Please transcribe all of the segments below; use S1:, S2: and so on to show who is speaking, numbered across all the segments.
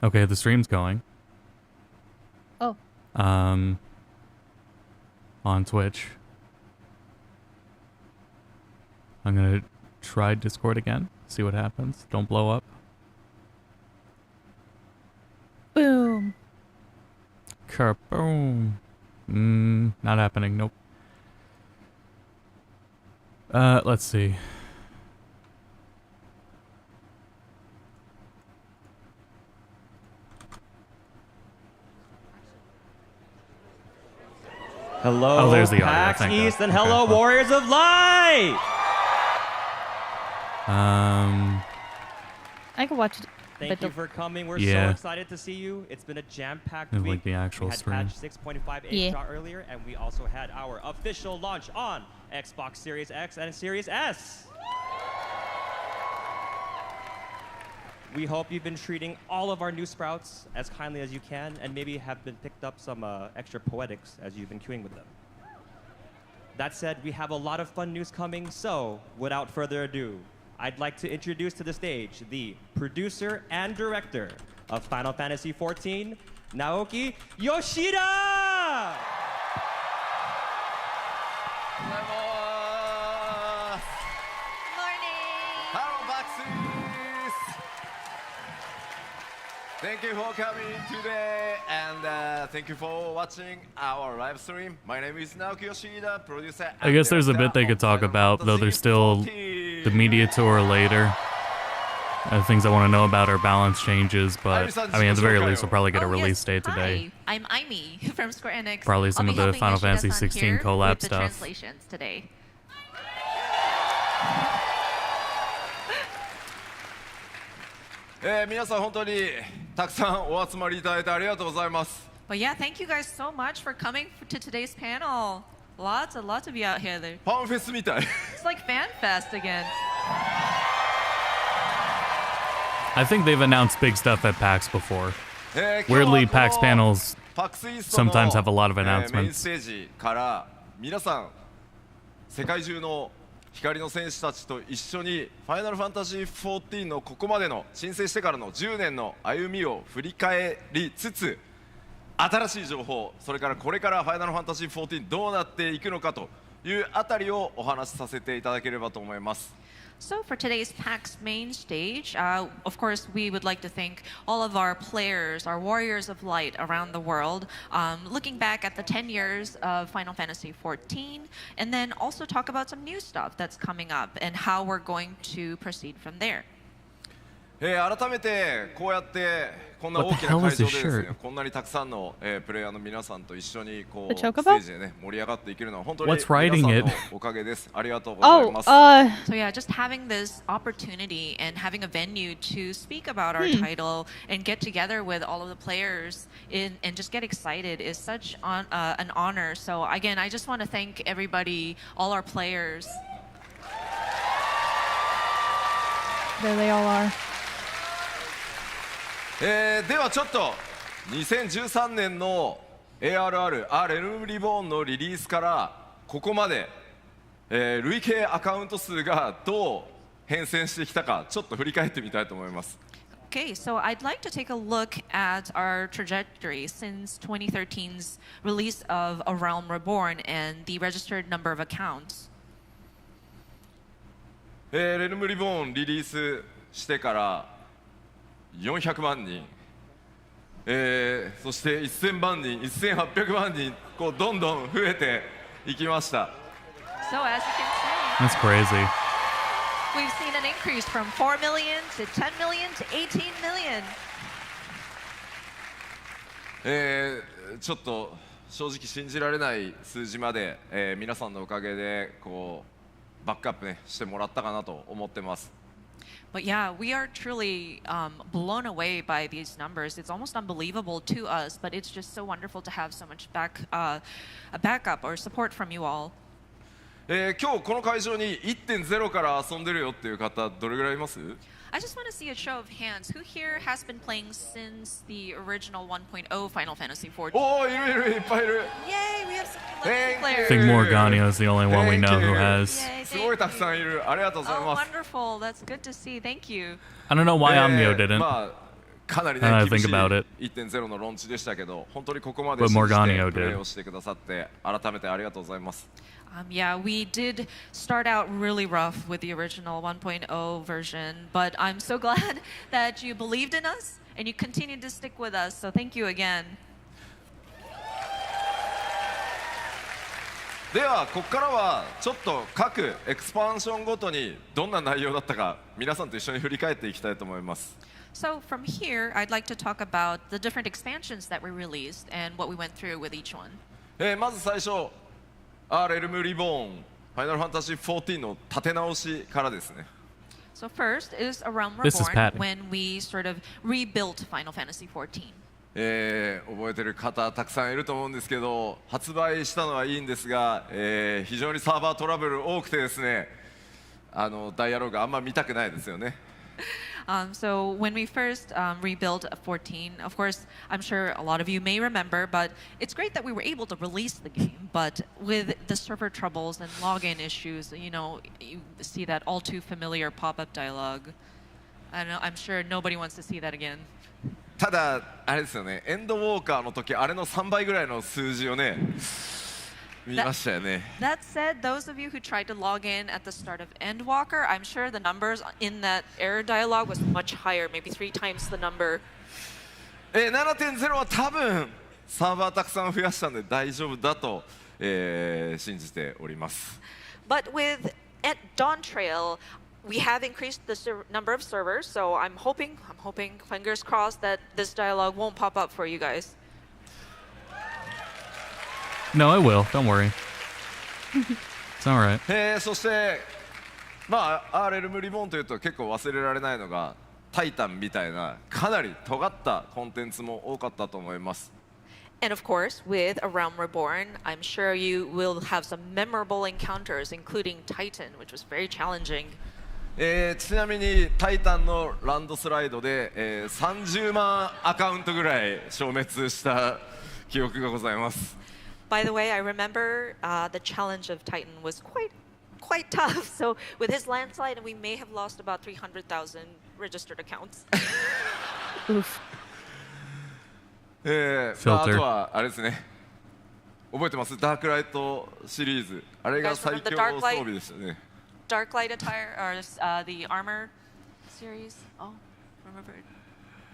S1: Okay, the stream's going.
S2: Oh.
S1: On Twitch. I'm gonna try Discord again. See what happens. Don't blow up.
S2: Boom.
S1: Kaboom. Not happening. Nope. Let's see.
S3: Hello,
S1: oh, there's the audio.
S3: PAX
S1: Thank
S3: East,
S1: God.
S3: and hello,
S1: Okay,
S3: Warriors of Light!
S2: I could watch it.
S3: Thank you for coming. We're
S1: Yeah.
S3: so excited to see you. It's been a jam-packed
S1: It's
S3: week.
S1: like the actual
S3: we had
S1: stream.
S3: patch 6.58
S2: Yeah.
S3: shot earlier, and we also had our official launch on Xbox Series X and Series S. We hope you've been treating all of our new sprouts as kindly as you can, and maybe have been picked up some extra poetics as you've been queuing with them. That said, we have a lot of fun news coming, so without further ado, I'd like to introduce to the stage the producer and director of Final Fantasy XIV, Naoki Yoshida!
S4: Hello, Baxis! Thank you for coming today, and thank you for watching our live stream. My name is Naoki Yoshida, producer.
S1: I guess there's a bit they could talk about, though there's still the media tour later. Things I want to know about are balance changes, but I mean, at the very least, we'll probably get a release date today.
S5: Hi, I'm Aimee from Square Enix.
S1: Probably some of the Final Fantasy 16 collab
S5: with the
S1: stuff.
S5: translations today.
S4: But
S5: yeah, thank you guys so much for coming to today's panel. Lots of you out here. It's like Fan Fest again.
S1: I think they've announced big stuff at PAX before. Weirdly, PAX panels sometimes have a lot of announcements.
S4: 光の戦士たちと一緒にファイナルファンタジー14のここまでの申請してからの10年の歩みを振り返りつつ、新しい情報、それからこれからファイナルファンタジー14どうなっていくのかというあたりをお話しさせていただければと思います。
S5: So for today's PAX main stage, of course, we would like to thank all of our players, our warriors of light around the world, looking back at the 10 years of Final Fantasy XIV, and then also talk about some new stuff that's coming up and how we're going to proceed from there.
S4: 改めてこうやってこんな大きな会場でですね、こんなにたくさんのプレイヤーの皆さんと一緒にこうステージでね盛り上がっていけるのは本当に皆さんのおかげです。ありがとうございます。
S5: So yeah, just having this opportunity and having a venue to speak about our title and get together with all of the players and just get excited is such an honor. So again, I just want to thank everybody, all our players.
S2: There they all are.
S4: ではちょっと2013年の ARR レルムリボーンのリリースからここまで、累計アカウント数がどう変遷してきたかちょっと振り返ってみたいと思います。
S5: Okay, so I'd like to take a look at our trajectory since 2013's release of A Realm Reborn and the registered number of accounts.
S4: レルムリボーンリリースしてから400万人、そして1000万人、1800万人、こうどんどん増えていきました。
S5: So as you can see,
S1: That's crazy.
S5: we've seen an increase from 4 million to 10 million to 18 million.
S4: ちょっと正直信じられない数字まで、皆さんのおかげでこうバックアップねしてもらったかなと思ってます。
S5: But yeah, we are truly blown away by these numbers. It's almost unbelievable to us, but it's just so wonderful to have so much backup or support from you all.
S4: 今日この会場に 1.0 から遊んでるよっていう方どれぐらいいます？
S5: I just want to see a show of hands. Who here has been playing since the original 1.0 Final Fantasy XIV?
S4: おー、いるいるいっぱいいる。
S5: Yay, we have some legacy players.
S1: I think Morgana is the only one we know who has.
S5: Yay,
S4: すごいたくさんいる。ありがとうござい
S5: Oh,
S4: ます。
S5: wonderful. That's good to see. Thank you.
S1: I don't know why Amnio didn't.
S4: まあかなりね
S1: I
S4: 厳
S1: think
S4: しい
S1: about it.
S4: 1.0 のローンチでしたけど、本当にここまで
S1: But
S4: 信じ
S1: Morganio
S4: てプレ
S1: did.
S4: ーをしてくださって改めてありがとうございます。
S5: Yeah, we did start out really rough with the original 1.0 version, but I'm so glad that you believed in us and you continued to stick with us. So thank you again.
S4: ではここからはちょっと各エクスパンションごとにどんな内容だったか皆さんと一緒に振り返っていきたいと思います。
S5: So from here, I'd like to talk about the different expansions that we released and what we went through with each one.
S4: まず最初 R エルムリボーンファイナルファンタジー14の立て直しからですね。
S5: So first is A Realm
S1: This is
S5: Reborn
S1: Patty.
S5: when we sort of rebuilt Final Fantasy XIV.
S4: 覚えてる方たくさんいると思うんですけど、発売したのはいいんですが、非常にサーバートラブル多くてですね、ダイアログあんま見たくないですよね。
S5: So when we first rebuilt 14, of course, I'm sure a lot of you may remember, but it's great that we were able to release the game. But with the server troubles and login issues, you know, you see that all too familiar pop-up dialogue. I know, I'm sure nobody wants to see that again.
S4: ただあれですよね、エンドウォーカーの時あれの3倍ぐらいの数字をね見ましたよね。
S5: That said, those of you who tried to log in at the start of Endwalker, I'm sure the numbers in that error dialogue was much higher, maybe 3 times the number.
S4: 7.0 は多分サーバーたくさん増やしたんで大丈夫だと、信じております。
S5: But with Dawn Trail, we have increased the number of servers, so I'm hoping, fingers crossed, that this dialogue won't pop up for you guys.
S1: No, it will. Don't worry. It's all right.
S4: そしてまあ R エルムリボーンというと結構忘れられないのがタイタンみたいなかなり尖ったコンテンツも多かったと思います。
S5: And of course, with A Realm Reborn, I'm sure you will have some memorable encounters, including Titan, which was very challenging.
S4: ちなみにタイタンのランドスライドで、30万アカウントぐらい消滅した記憶がございます。
S5: By the way, I remember the challenge of Titan was quite tough. So with his landslide, we may have lost about 300,000 registered accounts.
S2: Oof.
S4: まあ、あとはあれですね、覚えてます？ダークライトシリーズ、あれが最強装備でしたね。
S5: Dark Light attire, or the armor series. Oh, remember it.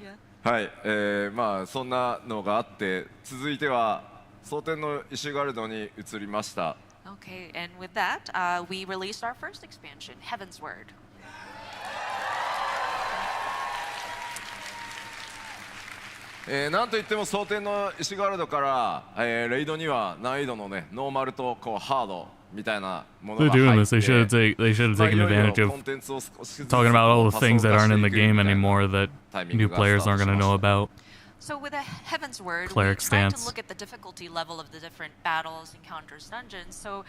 S5: Yeah.
S4: はい、まあそんなのがあって続いては蒼天のイシュガルドに移りました。
S5: Okay, and with that, we released our first expansion, Heaven's Word.
S4: なんといっても蒼天のイシュガルドから、レイドには難易度のねノーマルとこうハードみたいなもの
S1: They're
S4: が入
S1: doing
S4: って
S1: this. They should have
S4: まあ
S1: taken
S4: いろいろ
S1: advantage
S4: コン
S1: of
S4: テンツを少しずつ
S1: talking about all the
S4: 多層
S1: things that
S4: 化
S1: aren't
S4: して
S1: in
S4: い
S1: the
S4: く
S1: game
S4: みたいな
S1: anymore that
S4: タイミン
S1: new
S4: グが
S1: players
S4: スター
S1: aren't
S4: トし
S1: going to
S4: ま
S1: know
S4: した。
S1: about.
S5: So with a Heaven's Word,
S1: Cleric
S5: we tried to
S1: stance.
S5: look at the difficulty level of the different battles, encounters, dungeons. So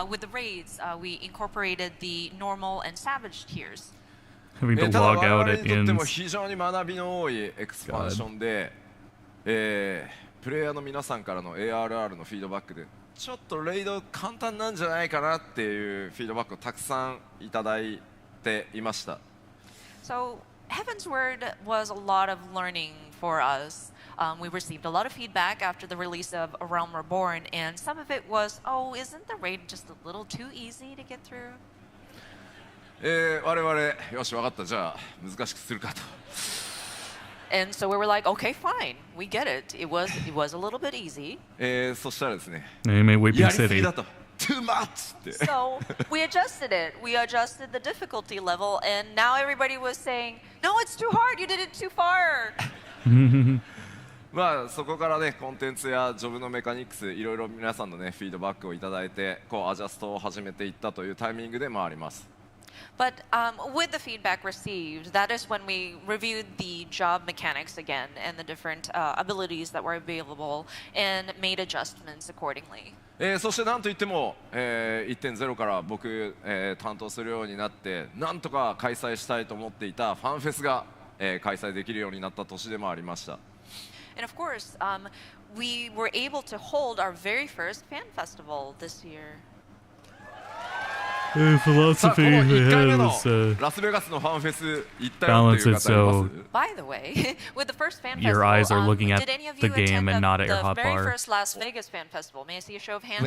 S5: with the raids, we incorporated the normal and savage tiers.
S1: Having to
S4: ただ
S1: log
S4: 我
S1: out
S4: 々
S1: at
S4: にとっても
S1: inns.
S4: 非常に学びの多いエクスパンションで、プレイヤーの皆さんからの ARR のフィードバックでちょっとレイド簡単なんじゃないかなっていうフィードバックをたくさんいただいていました。
S5: So Heaven's Word was a lot of learning for us. We received a lot of feedback after the release of A Realm Reborn, and some of it was, oh, isn't the raid just a little too easy to get through?
S4: 我々よし分かったじゃあ難しくするかと。
S5: And so we were like, okay, fine, we get it. It was a little bit easy.
S4: そしたらですね、
S1: They made Weeping
S4: やりすぎ
S1: City.
S4: だと。Too much って。
S5: So we adjusted it. We adjusted the difficulty level, and now everybody was saying, no, it's too hard. You did it too far.
S4: まあそこからねコンテンツやジョブのメカニクスいろいろ皆さんのねフィードバックをいただいてこうアジャストを始めていったというタイミングでもあります。
S5: But with the feedback received, that is when we reviewed the job mechanics again and the different abilities that were available and made adjustments accordingly.
S4: そしてなんといっても、1.0 から僕、担当するようになってなんとか開催したいと思っていたファンフェスが、開催できるようになった年でもありました。
S5: And of course, we were able to hold our very first fan festival this year.
S4: さあこ
S1: philosophy
S4: の
S1: they
S4: 1回目
S1: had
S4: の
S1: was
S4: ラスベガスのファンフェス行ったよっていう
S1: balance
S4: 方
S1: it
S4: います
S1: so
S5: By the way, with the first fan
S1: your
S5: festival,
S1: eyes are looking at
S5: did any of
S1: the
S5: you
S1: game
S5: attend
S1: and not at your
S5: the
S1: hot
S5: very
S1: bar.
S5: first Las Vegas fan festival? May I see a show of hands?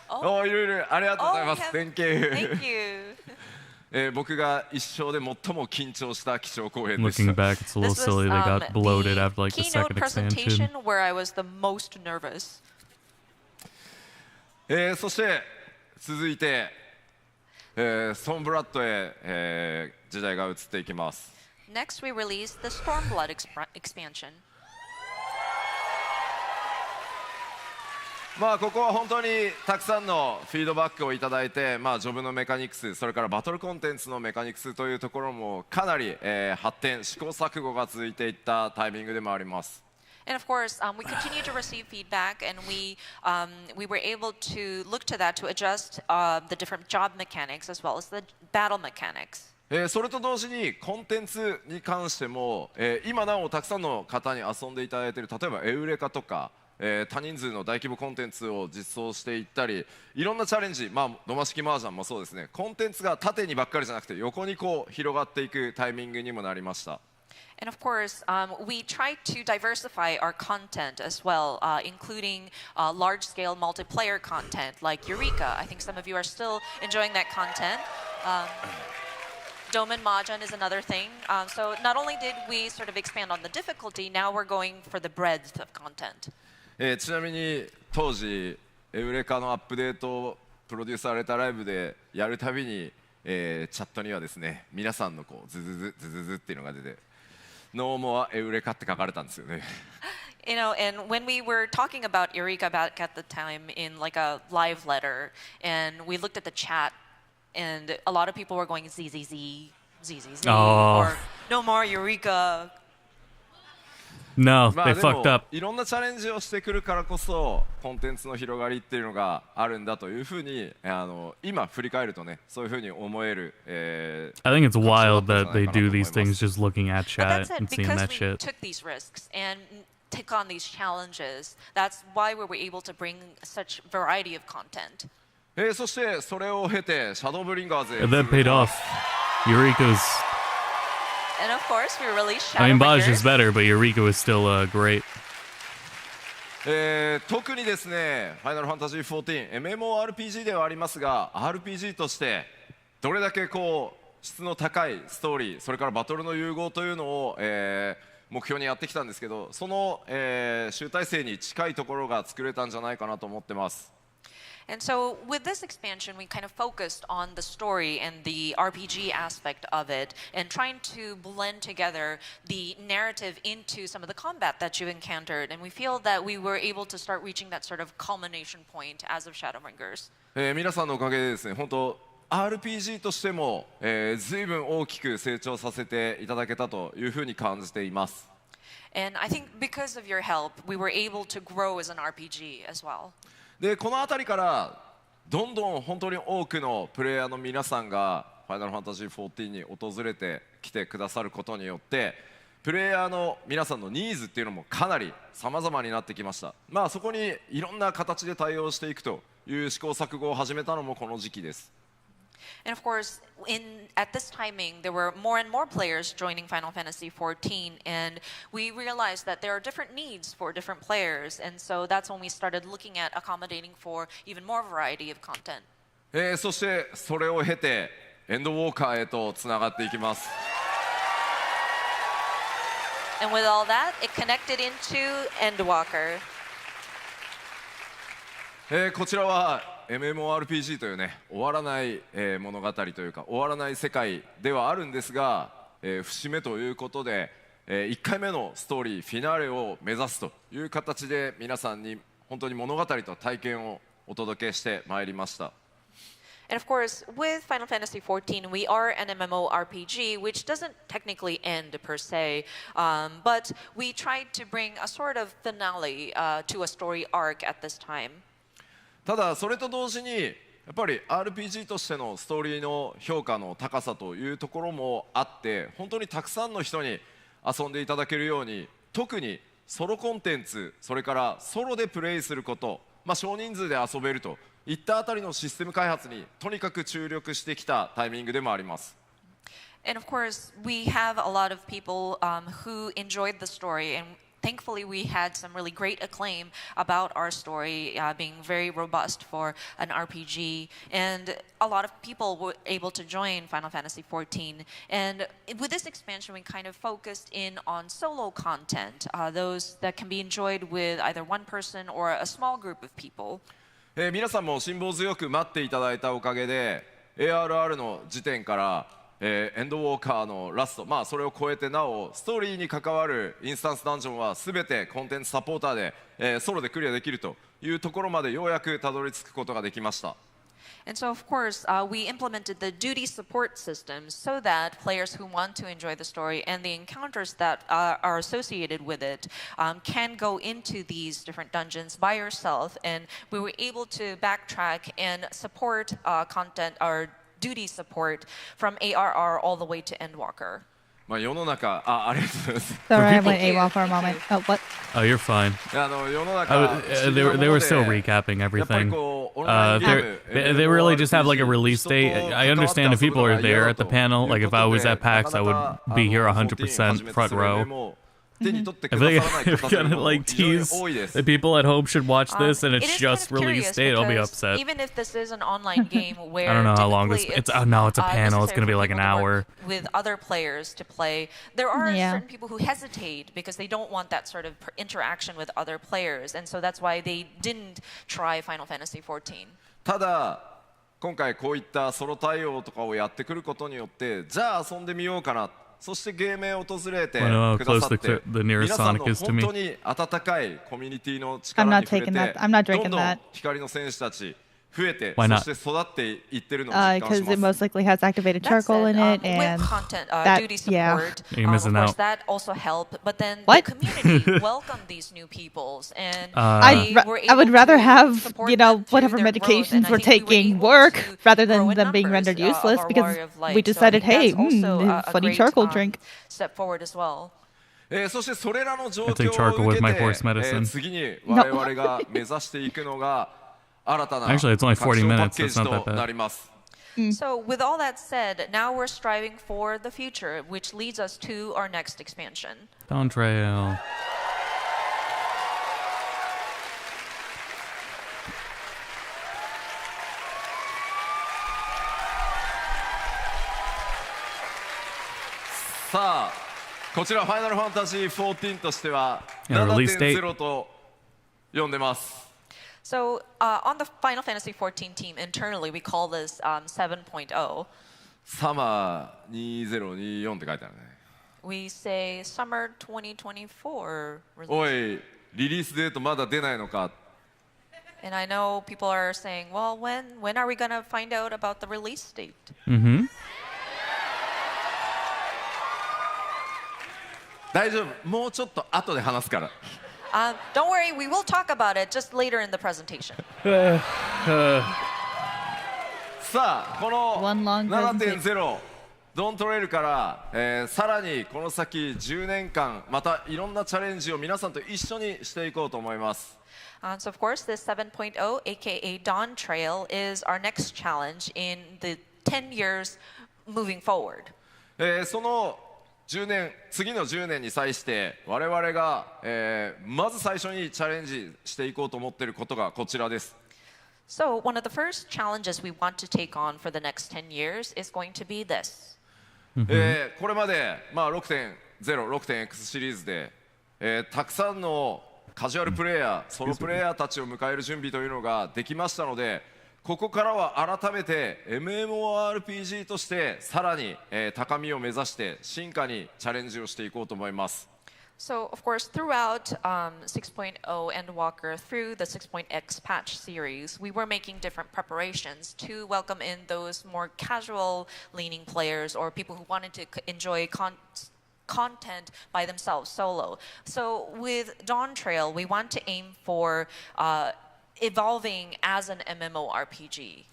S4: おおいろいろありがとうございます
S5: yeah.
S4: Thank you
S5: Thank you.
S4: 僕が一生で最も緊張した基調講演でし
S1: Looking
S4: た
S1: back, it's a little
S5: This was
S1: silly they got bloated
S5: the
S1: after like the
S5: keynote
S1: second
S5: presentation
S1: expansion.
S5: where I was the most nervous.
S4: そして続いて、ストーンブラッドへ、時代が移っていきます
S5: Next, we released the Stormblood expansion.
S4: まあここは本当にたくさんのフィードバックをいただいて、まあ、ジョブのメカニクスそれからバトルコンテンツのメカニクスというところもかなり、発展試行錯誤が続いていったタイミングでもあります
S5: And of course, we continue to receive feedback, and we were able to look to that to adjust the different job mechanics as well as the battle mechanics.
S4: それと同時にコンテンツに関しても、今なおたくさんの方に遊んでいただいている例えばエウレカとか、多人数の大規模コンテンツを実装していったりいろんなチャレンジ、まあ、ドマ式麻雀もそうですねコンテンツが縦にばっかりじゃなくて横にこう広がっていくタイミングにもなりました
S5: And of course, we try to diversify our content as well, including large-scale multiplayer content like Eureka. I think some of you are still enjoying that content. Doman Mahjong is another thing. So not only did we sort of expand on the difficulty, now we're going for the breadth of content.
S4: ちなみに当時エウレカのアップデートをプロデュースされたライブでやるたびに、チャットにはですね皆さんのこうズズズズズズっていうのが出てノーモアエウレカって書かれたんですよね
S5: You know, and when we were talking about Eureka back at the time in like a live letter, and we looked at the chat, and a lot of people were going ZZZ, ZZZ, or no more Eureka.
S1: No,
S4: ま
S1: they
S4: あで
S1: fucked
S4: も
S1: up.
S4: いろんなチャレンジをしてくるからこそコンテンツの広がりっていうのがあるんだというふうに今振り返るとねそういうふうに思える、
S1: I think it's wild that they
S4: 確証だったんじゃないかなと思い
S1: do
S4: ます
S1: these things just looking at
S5: But
S1: chat
S5: that said,
S1: and seeing
S5: because
S1: that
S5: we
S1: shit.
S5: took these risks and took on these challenges, that's why we were able to bring such variety of content.
S4: そしてそれを経てシャドーブリンガーズへ
S1: And that paid off. Eureka's.
S5: And of course, we released
S1: I mean, Baj
S5: Shadowbringers.
S1: is better, but Eureka was still great.
S4: 特にですねファイナルファンタジー14 MMORPG ではありますが RPG としてどれだけこう質の高いストーリーそれからバトルの融合というのを、目標にやってきたんですけどその、集大成に近いところが作れたんじゃないかなと思ってます
S5: And so with this expansion, we kind of focused on the story and the RPG aspect of it and trying to blend together the narrative into some of the combat that you've encountered. And we feel that we were able to start reaching that sort of culmination point as of Shadowbringers.
S4: 皆さんのおかげでですね本当 RPG としても、随分大きく成長させていただけたというふうに感じています
S5: And I think because of your help, we were able to grow as an RPG as well.
S4: でこの辺りからどんどん本当に多くのプレイヤーの皆さんがファイナルファンタジー14に訪れてきてくださることによってプレイヤーの皆さんのニーズっていうのもかなり様々になってきましたまあそこにいろんな形で対応していくという試行錯誤を始めたのもこの時期です
S5: And of course, at this timing, there were more and more players joining Final Fantasy XIV, and we realized that there are different needs for different players, and so that's when we started looking at accommodating for even more variety of content.
S4: そしてそれを経てエンドウォーカーへとつながっていきます
S5: And with all that, it connected into Endwalker.
S4: こちらは MMORPG というね終わらない、物語というか終わらない世界ではあるんですが、節目ということで、1回目のストーリーフィナーレを目指すという形で皆さんに本当に物語と体験をお届けしてまいりました
S5: And of course, with Final Fantasy XIV, we are an MMORPG, which doesn't technically end per se, but we tried to bring a sort of finale to a story arc at this time.
S4: ただそれと同時にやっぱり RPG としてのストーリーの評価の高さというところもあって本当にたくさんの人に遊んでいただけるように特にソロコンテンツそれからソロでプレイすること、少人数で遊べるといったあたりのシステム開発にとにかく注力してきたタイミングでもあります。
S5: And of course, we have a lot of people who enjoyed the story, and thankfully we had some really great acclaim about our story being very robust for an RPG, and a lot of people were able to join Final Fantasy XIV. And with this expansion, we kind of focused in on solo content, those that can be enjoyed with either one person or a small group of people.
S4: 皆さんも辛抱強く待っていただいたおかげで ARR の時点からエンドウォーカーのラスト、それを超えてなおストーリーに関わるインスタンスダンジョンは全てコンテンツサポーターで、ソロでクリアできるというところまでようやくたどり着くことができました。
S5: And so, of course, we implemented the duty support system so that players who want to enjoy the story and the encounters that are associated with it can go into these different dungeons by yourself. And we were able to backtrack and support content or duty support from ARR all the way to Endwalker.
S4: 世の中ありがとうございます。
S2: Sorry, I went AWOL for a moment. Oh, what?
S1: Oh, you're fine.
S4: 世の中
S1: They were still recapping everything. They really just have like a release date. I understand if people are there at the panel, like if I was at PAX, I would be here 100% front row. If they kind of like tease the people at home should watch this and it's just release date, I'll be upset.
S5: Even if this is an online game where
S1: I don't know how long this. It's no, it's a panel. It's gonna be like an hour.
S5: With other players to play, there are certain people who hesitate because they don't want that sort of interaction with other players, and so that's why they didn't try Final Fantasy XIV.
S4: ただ今回こういったソロ対応とかをやってくることによってじゃあ遊んでみようかな。そしてゲームへ訪れてくださって皆さんの本当に温かいコミュニティの力に触れてどんどん光の戦士たち増えてそして育っていってるのを実感します。
S2: Because it most likely has activated charcoal in it, and
S5: with content,
S2: that,
S5: duty support,
S1: You're missing
S5: of course,
S1: out.
S5: that also helped. But then
S2: What?
S5: the community welcomed these new peoples, and
S2: I would rather have, you know, whatever medications we're taking work rather than them being rendered useless, because we decided, hey, funny charcoal drink.
S5: Step forward as well.
S4: そしてそれらの状況を
S1: I take charcoal with
S4: 受
S1: my
S4: け
S1: horse
S4: て
S1: medicine.
S4: 次に我々が目指していくのが新たな
S1: Actually, it's only 40
S4: 拡張パッ
S1: minutes,
S4: ケー
S1: so
S4: ジ
S1: it's not that
S4: とな
S1: bad.
S4: ります。
S5: So, with all that said, now we're striving for the future, which leads us to our next expansion.
S1: Dawn Trail.
S4: さあこちらファイナルファンタジー14としては
S1: release date.
S4: 7.0 と呼んでます。
S5: So, on the Final Fantasy XIV team internally, we call this 7.0.
S4: サマー2024って書いてあるね。
S5: We say summer 2024 release.
S4: おいリリースデートまだ出ないのか。
S5: And I know people are saying, well, when are we going to find out about the release date?
S1: Mm-hmm.
S4: 大丈夫もうちょっと後で話すから。
S5: Don't worry, we will talk about it just later in the presentation.
S4: さあこの
S2: One long
S4: 7.0 ドントレイルから、さらにこの先10年間またいろんなチャレンジを皆さんと一緒にしていこうと思います。
S5: So of course, this 7.0, aka Dawn Trail, is our next challenge in the 10 years moving forward.
S4: その10年次の10年に際して我々が、まず最初にチャレンジしていこうと思っていることがこちらです。
S5: So one of the first challenges we want to take on for the next 10 years is going to be this.
S4: これまで、6.0、6.x シリーズで、たくさんのカジュアルプレイヤー、ソロプレイヤーたちを迎える準備というのができましたので、ここからは改めて MMORPG としてさらに、高みを目指して進化にチャレンジをしていこうと思います。
S5: So, of course, throughout 6.0 Endwalker, through the 6.x patch series, we were making different preparations to welcome in those more casual-leaning players or people who wanted to enjoy content by themselves solo. So, with Dawn Trail, we want to aim for evolving as an MMORPG.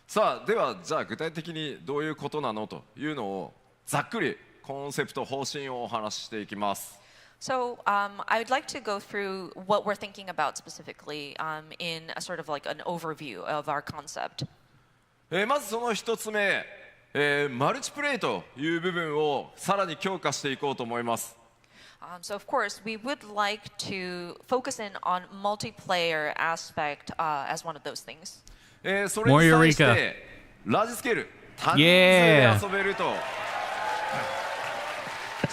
S4: さあではじゃあ具体的にどういうことなのというのをざっくりコンセプト方針をお話ししていきます。
S5: So I'd like to go through what we're thinking about specifically in a sort of like an overview of our concept.
S4: まずその一つ目、マルチプレイという部分をさらに強化していこうと思います。
S5: So of course, we would like to focus in on multiplayer aspect as one of those things.
S4: それに対してラージスケール単人数で遊べると。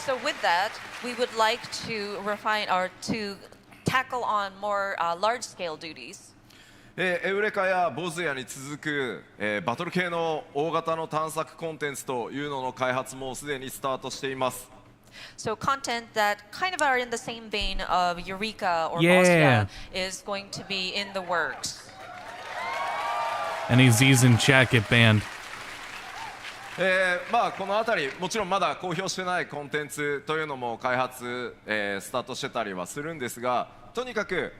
S5: So with that, we would like to refine or to tackle on more large-scale duties.
S4: エウレカやボズヤに続く、バトル系の大型の探索コンテンツというのの開発もすでにスタートしています。
S5: So content that kind of are in the same vein of Eureka or Bosnia is going to be in the works.
S1: Any Z's in chat get banned.
S4: まあこの辺りもちろんまだ公表してないコンテンツというのも開発、スタートしてたりはするんですが、とにかく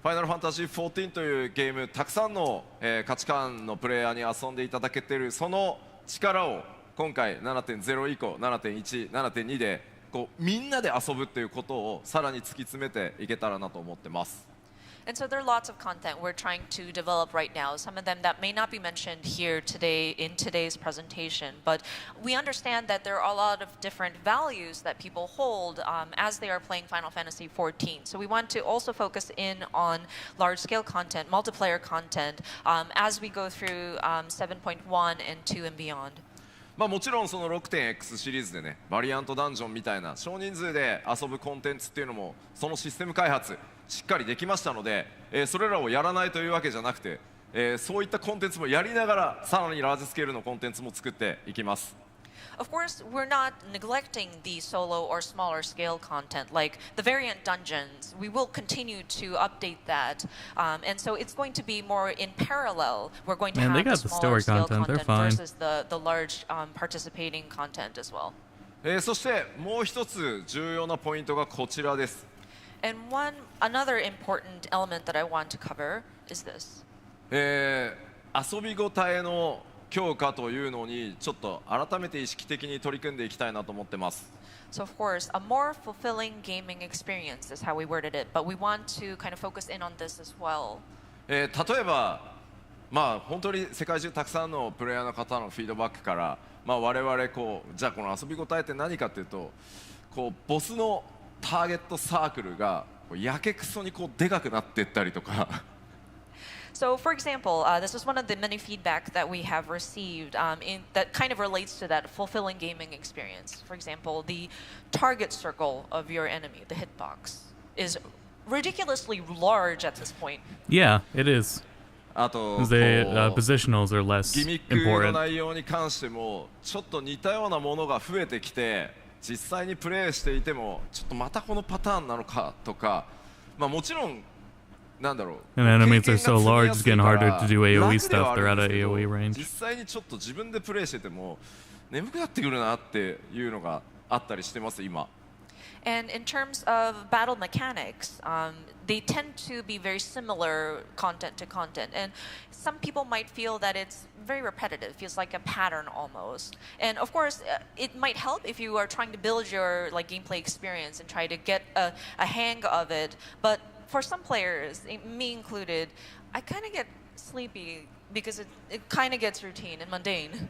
S4: ファイナルファンタジー14というゲームたくさんの、価値観のプレイヤーに遊んでいただけているその力を今回 7.0 以降 7.1、7.2 でこうみんなで遊ぶということをさらに突き詰めていけたらなと思ってます。
S5: And so there are lots of content we're trying to develop right now, some of them that may not be mentioned here today in today's presentation, but we understand that there are a lot of different values that people hold as they are playing Final Fantasy XIV. So we want to also focus in on large-scale content, multiplayer content, as we go through 7.1 and 2 and beyond.
S4: まあもちろんその 6.X シリーズでね、バリアントダンジョンみたいな少人数で遊ぶコンテンツっていうのもそのシステム開発しっかりできましたので、それらをやらないというわけじゃなくて、そういったコンテンツもやりながらさらにラージスケールのコンテンツも作っていきます。
S5: Of course, we're not neglecting the solo or smaller scale content like the variant dungeons. We will continue to update that. And so it's going to be more in parallel. We're going to have the smaller scale content versus the large participating content as well.
S4: そしてもう一つ重要なポイントがこちらです。
S5: And another important element that I want to cover is this.
S4: 遊びごたえの強化というのにちょっと改めて意識的に取り組んでいきたいなと思ってます。
S5: So of course, a more fulfilling gaming experience is how we worded it, but we want to kind of focus in on this as well.
S4: 例えば、まあ本当に世界中たくさんのプレイヤーの方のフィードバックから、まあ我々こうじゃあこの遊びごたえって何かっていうと、こうボスのターゲットサークルがやけくそにこうでかくなっていったりとか。
S5: So, for example, this is one of the many feedback that we have received that kind of relates to that fulfilling gaming experience. For example, the target circle of your enemy, the hitbox, is ridiculously large at this point.
S1: Yeah, it is.
S4: あと、
S1: positionals are less
S4: ギミックの内容に関してもちょっと似たようなものが増えてきて、実際にプレイしていてもちょっとまたこのパターンなのかとか、まあもちろん。And
S1: enemies are so large, it's getting harder to do AoE stuff. They're out of AoE range.
S4: 実際にちょっと自分でプレイしてても眠くなってくるなっていうのがあったりしてます今。
S5: And in terms of battle mechanics, they tend to be very similar content to content. And some people might feel that it's very repetitive, feels like a pattern almost. And of course, it might help if you are trying to build your gameplay experience and try to get a hang of it. But for some players, me included, I kind of get sleepy because it kind of gets routine and mundane.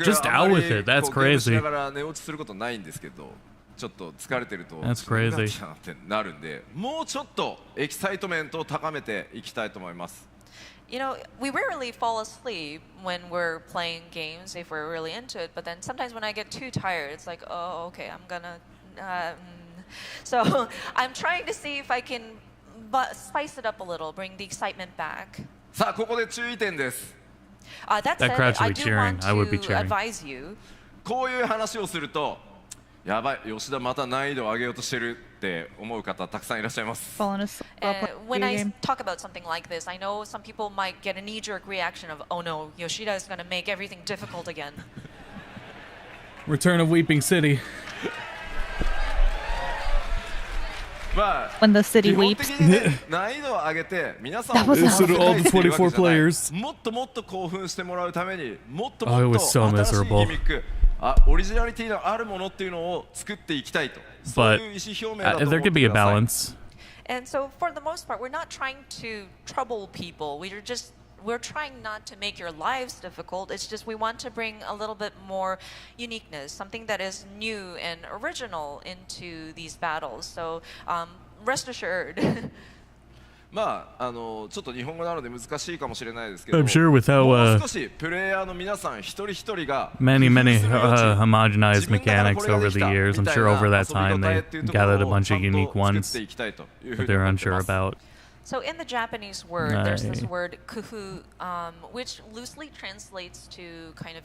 S1: Just out with it. That's crazy.
S4: だから寝落ちすることないんですけど、ちょっと疲れてると
S1: That's crazy.
S4: ってなるんで、もうちょっとエキサイトメントを高めていきたいと思います。
S5: You know, we rarely fall asleep when we're playing games if we're really into it, but then sometimes when I get too tired, it's like, oh, okay, I'm gonna. So I'm trying to see if I can spice it up a little, bring the excitement back.
S4: さあここで注意点です。
S5: That said, I do want to advise you.
S4: こういう話をすると、やばい、吉田また難易度を上げようとしてるって思う方たくさんいらっしゃいます。
S5: When I talk about something like this, I know some people might get a knee-jerk reaction of, "Oh no, Yoshida is going to make everything difficult again."
S1: Return of Weeping City.
S2: When the city weeps.
S4: 難易度を上げて皆さんを
S1: all the 24 players.
S4: もっともっと興奮してもらうためにもっともっと新しいギミックオリジナリティのあるものっていうのを作っていきたいと、そういう意思表明だと思
S1: there
S4: って
S1: could be a
S4: ください。
S1: balance.
S5: And so, for the most part, we're not trying to trouble people. We're trying not to make your lives difficult. It's just we want to bring a little bit more uniqueness, something that is new and original into these battles. So, rest assured.
S4: まあちょっと日本語なので難しいかもしれないですけど、
S1: I'm sure with how
S4: もう少しプレイヤーの皆さん一人一人が
S1: many
S4: 工夫する余地
S1: homogenized
S4: 自分だから
S1: mechanics
S4: これが
S1: over
S4: で
S1: the
S4: きた
S1: years,
S4: み
S1: I'm
S4: たい
S1: sure
S4: な
S1: over that
S4: 遊び
S1: time
S4: 応え
S1: they
S4: っていうとこ
S1: gathered a
S4: ろを
S1: bunch
S4: ちゃ
S1: of
S4: ん
S1: unique
S4: と作っ
S1: ones
S4: ていきたいというふう
S1: that
S4: に
S1: they're
S4: 思って
S1: unsure
S4: ます。
S1: about.
S5: So in the Japanese word, there's this
S1: Aye.
S5: word kufu, which loosely translates to kind of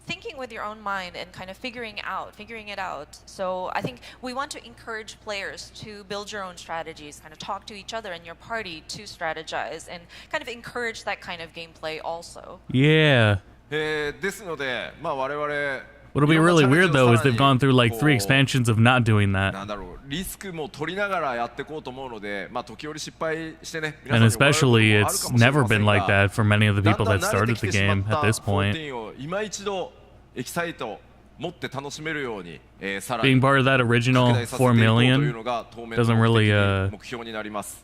S5: thinking with your own mind and kind of figuring it out. So I think we want to encourage players to build your own strategies, kind of talk to each other in your party to strategize and kind of encourage that kind of gameplay also.
S1: Yeah.
S4: ですので、まあ我々
S1: What'll be really weird though is they've gone through like 3 expansions of not doing
S4: な
S1: that.
S4: んだろう、リスクも取りながらやっていこうと思うので、まあ時折失敗してね、
S1: And
S4: 皆さんに怒られる
S1: especially
S4: こともあるか
S1: it's
S4: もしれ
S1: never
S4: ませ
S1: been
S4: ん
S1: like
S4: が、
S1: that for many of the
S4: だん
S1: people
S4: だん
S1: that
S4: 慣れて
S1: started
S4: き
S1: the
S4: てしま
S1: game
S4: っ
S1: at
S4: た
S1: this point.
S4: 14を今一度エキサイト持って楽しめるように、さらに
S1: Being part of that
S4: 拡
S1: original
S4: 大させていこうと
S1: 4
S4: いう
S1: million,
S4: のが当面の
S1: doesn't really,
S4: 目標になります。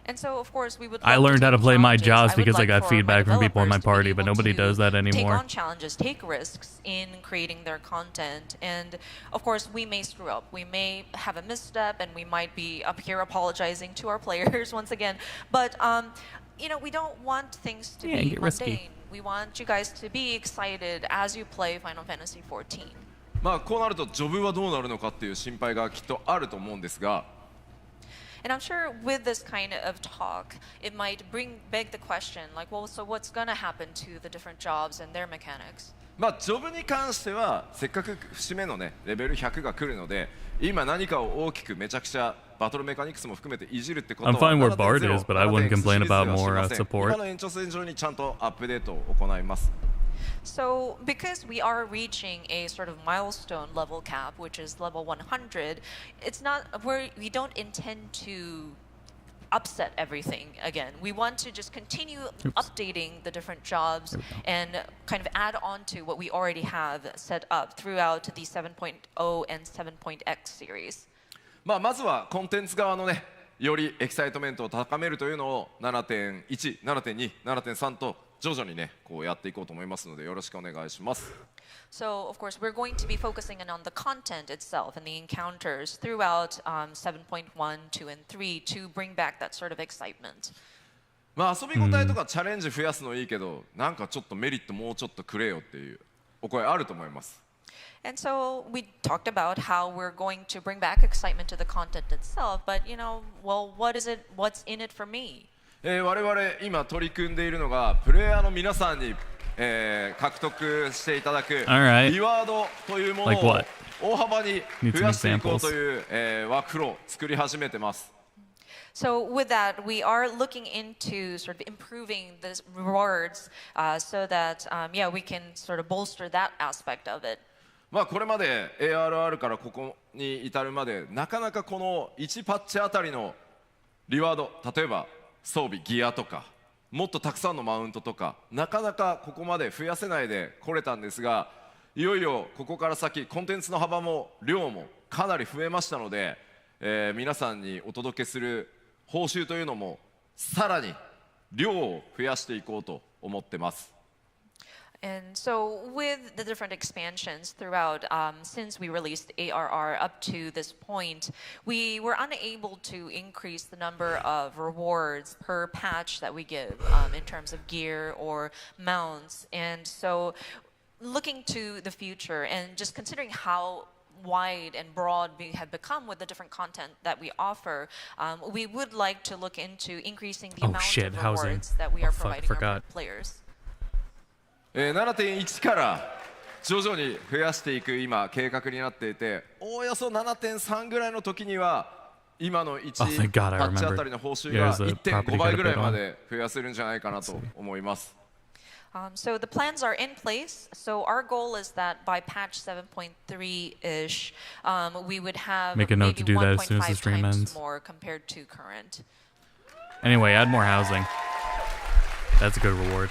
S5: And so, of course, we would.
S1: I
S5: love to
S1: learned how to
S5: take
S1: play my
S5: challenges.
S1: jobs
S5: I would
S1: because I
S5: like
S1: got
S5: for my
S1: feedback from people in my
S5: developers to be
S1: party, but
S5: able
S1: nobody
S5: to
S1: does that
S5: Take
S1: anymore.
S5: on challenges, take risks in creating their content, and of course, we may screw up. We may have a misstep, and we might be up here apologizing to our players once again. But you know, we don't want things to
S1: Yeah,
S5: be
S1: get
S5: mundane.
S1: risky.
S5: We want you guys to be excited as you play Final Fantasy XIV.
S4: まあこうなるとジョブはどうなるのかっていう心配がきっとあると思うんですが、
S5: And I'm sure with this kind of talk, it might beg the question, like, well, so what's going to happen to the different jobs and their mechanics?
S4: まあジョブに関してはせっかく節目のねレベル100が来るので、今何かを大きくめちゃくちゃバトルメカニクスも含めていじるってことは
S1: I'm fine where Bard
S4: 7.0
S1: is, but I wouldn't complain about more
S4: 7.X シリーズではしません。
S1: support.
S4: 今の延長線上にちゃんとアップデートを行います。
S5: So, because we are reaching a sort of milestone level cap, which is level 100, it's not we don't intend to upset everything again. We want to just continue updating the different jobs and kind of add on to what we already have set up throughout the 7.0 and 7.X series.
S4: まあまずはコンテンツ側のね、よりエキサイトメントを高めるというのを 7.1、7.2、7.3 と徐々にねこうやっていこうと思いますのでよろしくお願いします。
S5: So, of course, we're going to be focusing on the content itself and the encounters throughout 7.1, 2, and 3 to bring back that sort of excitement.
S4: まあ遊び応えとかチャレンジ増やすのいいけど、なんかちょっとメリットもうちょっとくれよっていうお声あると思います。
S5: And so we talked about how we're going to bring back excitement to the content itself, but you know, well, what's in it for me?
S4: 我々今取り組んでいるのがプレイヤーの皆さんに、獲得していただく
S1: Alright.
S4: リワードというもの
S1: Like
S4: を
S1: what?
S4: 大幅に
S1: Need
S4: 増
S1: some
S4: やしていこう
S1: examples.
S4: という、ワークフローを作り始めてます。
S5: So with that, we are looking into sort of improving the rewards so that, yeah, we can sort of bolster that aspect of it.
S4: まあこれまで ARR からここに至るまでなかなかこの1パッチあたりのリワード、例えば装備ギアとかもっとたくさんのマウントとかなかなかここまで増やせないで来れたんですが、いよいよここから先コンテンツの幅も量もかなり増えましたので、皆さんにお届けする報酬というのもさらに量を増やしていこうと思ってます。
S5: And so with the different expansions throughout, since we released ARR up to this point, we were unable to increase the number of rewards per patch that we give in terms of gear or mounts. And so looking to the future and just considering how wide and broad we have become with the different content that we offer, we would like to look into increasing the amount of rewards that we are providing our players.
S4: 7.1 から徐々に増やしていく今計画になっていて、おおよそ 7.3 ぐらいの時には今の1パッチあたりの報酬が 1.5 倍ぐらいまで増やせるんじゃないかなと思います。
S5: So the plans are in place. So our goal is that by patch 7.3-ish, we would have
S1: Make a note to do that as soon as the stream ends.
S5: more compared to current.
S1: Anyway, add more housing. That's a good reward.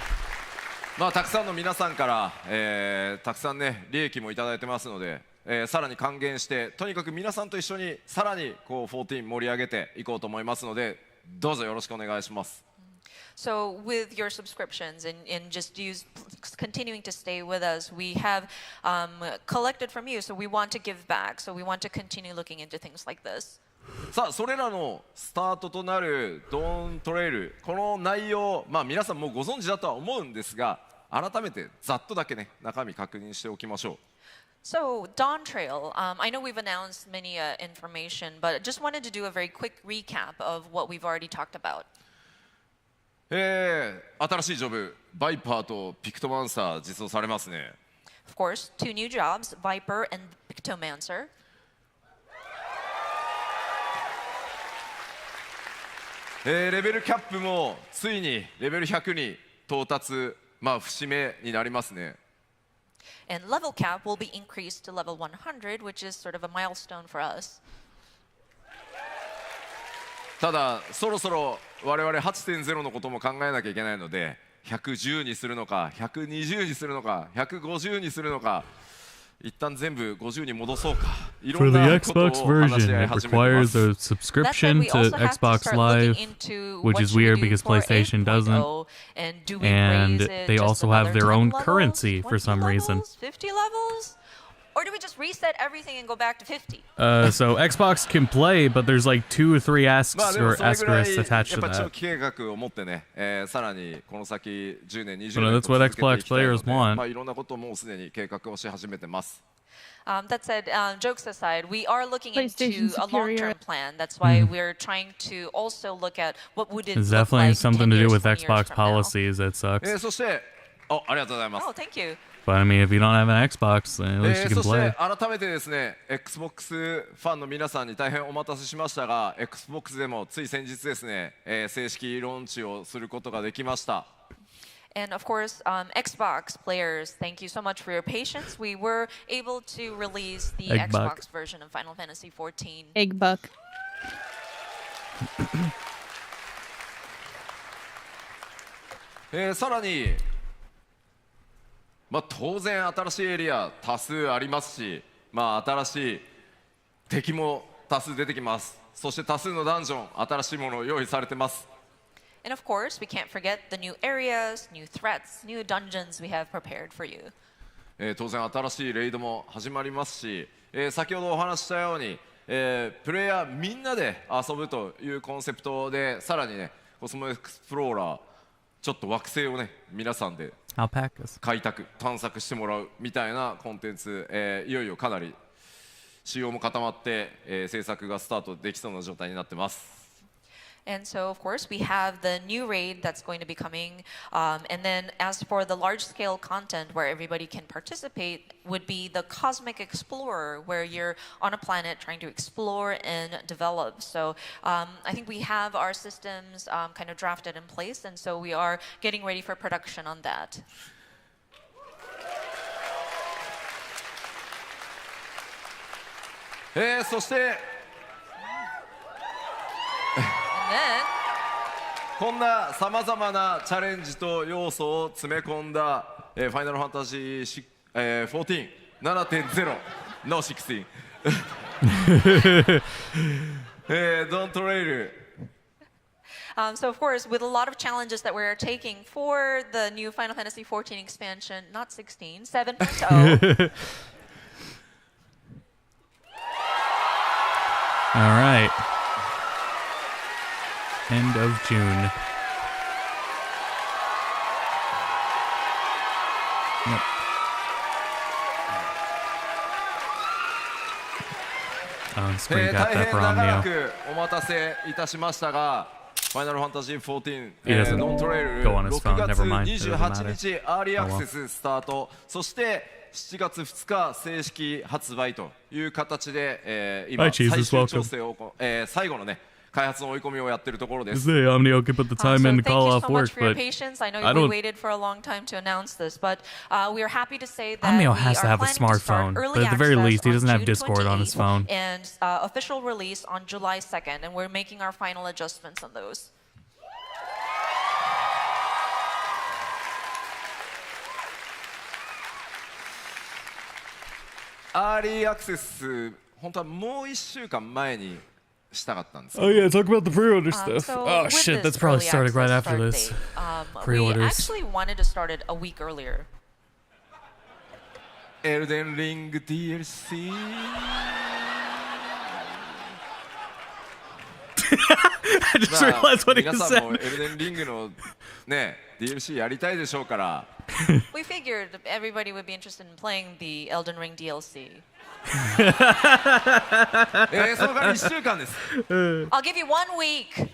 S4: まあたくさんの皆さんから、たくさんね利益もいただいてますので、さらに還元してとにかく皆さんと一緒にさらにこう14盛り上げていこうと思いますので、どうぞよろしくお願いします。
S5: So with your subscriptions and just continuing to stay with us, we have collected from you, so we want to give back. So we want to continue looking into things like this.
S4: さあそれらのスタートとなるドーントレイル、この内容、まあ皆さんもうご存知だとは思うんですが、改めてざっとだけね中身確認しておきましょう。
S5: So Dawn Trail, I know we've announced many information, but just wanted to do a very quick recap of what we've already talked about.
S4: 新しいジョブ、バイパーとピクトマンサー実装されますね。
S5: Of course, 2 new jobs, Viper and Pictomancer.
S4: レベルキャップもついにレベル100に到達、まあ節目になりますね。
S5: And level cap will be increased to level 100, which is sort of a milestone for us.
S4: ただそろそろ我々 8.0 のことも考えなきゃいけないので、110にするのか120にするのか150にするのか、一旦全部50に戻そうか、いろ
S1: For
S4: ん
S1: the
S4: なことを
S1: Xbox
S4: 話
S1: version,
S4: し合い
S1: it
S4: 始めてま
S1: requires
S4: す。
S1: a
S5: That said,
S1: subscription
S5: we
S1: to
S5: also have to
S1: Xbox
S5: start
S1: Live,
S5: looking into
S1: which
S5: what
S1: is
S5: should we
S1: weird
S5: do
S1: because
S5: for
S1: PlayStation doesn't.
S5: 8.0, and do we
S1: And
S5: raise it
S1: they
S5: just
S1: also have
S5: another
S1: their
S5: 10
S1: own
S5: levels,
S1: currency for
S5: 20
S1: some reason.
S5: levels, 50 levels? Or do we just reset everything and go back to 50?
S1: So Xbox can play, but there's like 2 or 3 asks
S4: まあでも
S1: or
S4: それぐらい
S1: asterisks
S4: や
S1: attached
S4: っ
S1: to
S4: ぱ長
S1: that.
S4: 期計画を持ってね、さらにこの先10年20
S1: So
S4: 年
S1: that's
S4: と
S1: what
S4: 続けていきたいの
S1: Xbox
S4: で、
S1: players want.
S4: まあいろんなことをもうすでに計画をし始めてます。
S5: That said, jokes aside, we are looking
S2: PlayStation
S5: into a
S2: superior.
S5: long-term plan. That's why we're trying to also look at what would it
S1: It's
S5: look
S1: definitely
S5: like 10
S1: something to do
S5: years,
S1: with
S5: 20 years
S1: Xbox
S5: from now.
S1: policies. It sucks.
S4: そしてありがとうございます。
S5: Oh, thank you.
S1: But I mean, if you don't have an Xbox, then at least you
S4: そ
S1: can
S4: して
S1: play.
S4: 改めてですね XBOX ファンの皆さんに大変お待たせしましたが、 XBOX でもつい先日ですね、正式ローンチをすることができました。
S5: And of course, Xbox players, thank you so much for your patience. We were able to release the
S1: Egg bug.
S5: Xbox version of Final Fantasy XIV.
S2: Egg buck.
S4: さらに、まあ、当然新しいエリア多数ありますし、まあ、新しい敵も多数出てきます。そして多数のダンジョン、新しいものを用意されてます。
S5: And of course, we can't forget the new areas, new threats, new dungeons we have prepared for you.
S4: 当然新しいレイドも始まりますし、先ほどお話ししたように、プレイヤーみんなで遊ぶというコンセプトで、さらにねコスモエクスプローラー、ちょっと惑星をね皆さんで
S1: Alpacas.
S4: 開拓探索してもらうみたいなコンテンツ、いよいよかなり仕様も固まって、制作がスタートできそうな状態になってます。
S5: And so, of course, we have the new raid that's going to be coming. And then as for the large-scale content where everybody can participate would be the Cosmic Explorer, where you're on a planet trying to explore and develop. So I think we have our systems kind of drafted in place, and so we are getting ready for production on that.
S4: そして
S5: And then,
S4: こんなさまざまなチャレンジと要素を詰め込んだ、ファイナルファンタジー、14 7.0 の16 ドントレイル
S5: so of course, with a lot of challenges that we're taking for the new Final Fantasy XIV expansion, not 16, 7.0.
S1: All right. End of June. Yep. Screen cap
S4: 大
S1: that
S4: 変
S1: for
S4: 長ら
S1: Omnio.
S4: くお待たせいたしましたが、ファイナルファンタジー14、
S1: He doesn't
S4: ノントレイル
S1: go on his
S4: 6
S1: phone.
S4: 月
S1: Never mind. It doesn't
S4: 28
S1: matter.
S4: 日アーリーアクセススタート、そして7月2日正式発売という形で、今
S1: Hi,
S4: 最
S1: Jesus.
S4: 終
S1: Welcome.
S4: 調整を、最後のね開発の追い込みをやっているところです。
S1: Say Omnio can put the time
S5: So
S1: in to
S5: thank you
S1: call
S5: so
S1: off
S5: much
S1: work,
S5: for your
S1: but
S5: patience. I know
S1: I
S5: we
S1: don't-
S5: waited for a long time to announce this, but we are happy to say that
S1: Omnio
S5: we
S1: has to
S5: are
S1: have a
S5: planning to start
S1: smartphone,
S5: early
S1: but at the very
S5: access
S1: least, he
S5: on
S1: doesn't have
S5: June
S1: Discord on his
S5: 28th,
S1: phone.
S5: and official release on July 2nd, and we're making our final adjustments on those.
S4: アーリーアクセス本当はもう1週間前にしたかったんですけ
S1: Oh
S4: ど
S1: yeah, talk about the pre-order stuff.
S5: So
S1: Oh
S5: with
S1: shit,
S5: this
S1: that's probably
S5: early
S1: starting right
S5: access
S1: after
S5: start
S1: this.
S5: date, we
S1: Pre-orders.
S5: actually wanted to start it a week earlier.
S4: エルデンリング DLC
S1: I just realized what he
S4: 皆さんも
S1: said.
S4: エルデンリングのね DLC やりたいでしょうから
S5: We figured everybody would be interested in playing the Elden Ring DLC.
S4: その代わり1週間です
S5: I'll give you 1 week.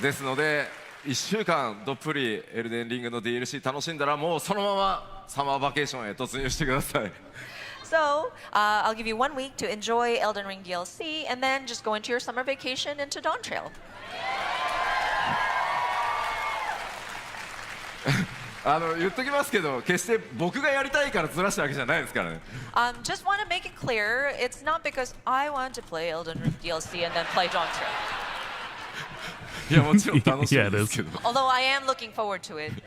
S4: ですので1週間どっぷりエルデンリングの DLC 楽しんだらもうそのままサマーバケーションへ突入してください
S5: So I'll give you 1 week to enjoy Elden Ring DLC, and then just go into your summer vacation into Dawn Trail.
S4: 言っときますけど決して僕がやりたいからずらしたわけじゃないですからね
S5: Just want to make it clear, it's not because I want to play Elden Ring DLC and then play Dawn Trail.
S4: いやもちろん楽しみですけど
S5: Although I am looking forward to it.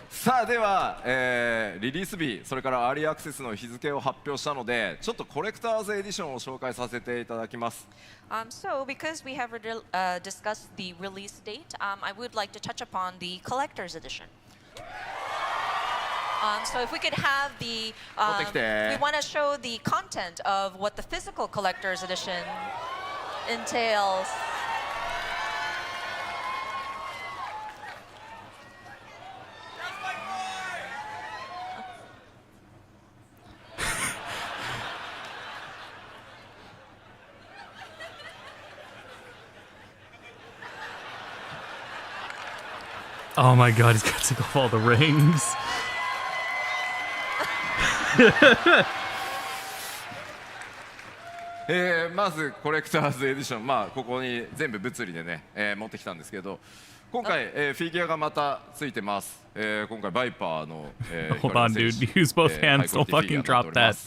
S4: さあでは、リリース日それからアーリーアクセスの日付を発表したのでちょっとコレクターズエディションを紹介させていただきます
S5: So because we have discussed the release date, I would like to touch upon the collector's edition. So if we could have the, we want to show the content of what the physical collector's edition entails.
S1: Oh my god, he's got to take off all the rings.
S4: まずコレクターズエディション、まあ、ここに全部物理でね、持ってきたんですけど今回、フィギュアがまたついてます、今回バイパーの、
S1: Hold on, dude. Use both hands. Don't fucking drop that.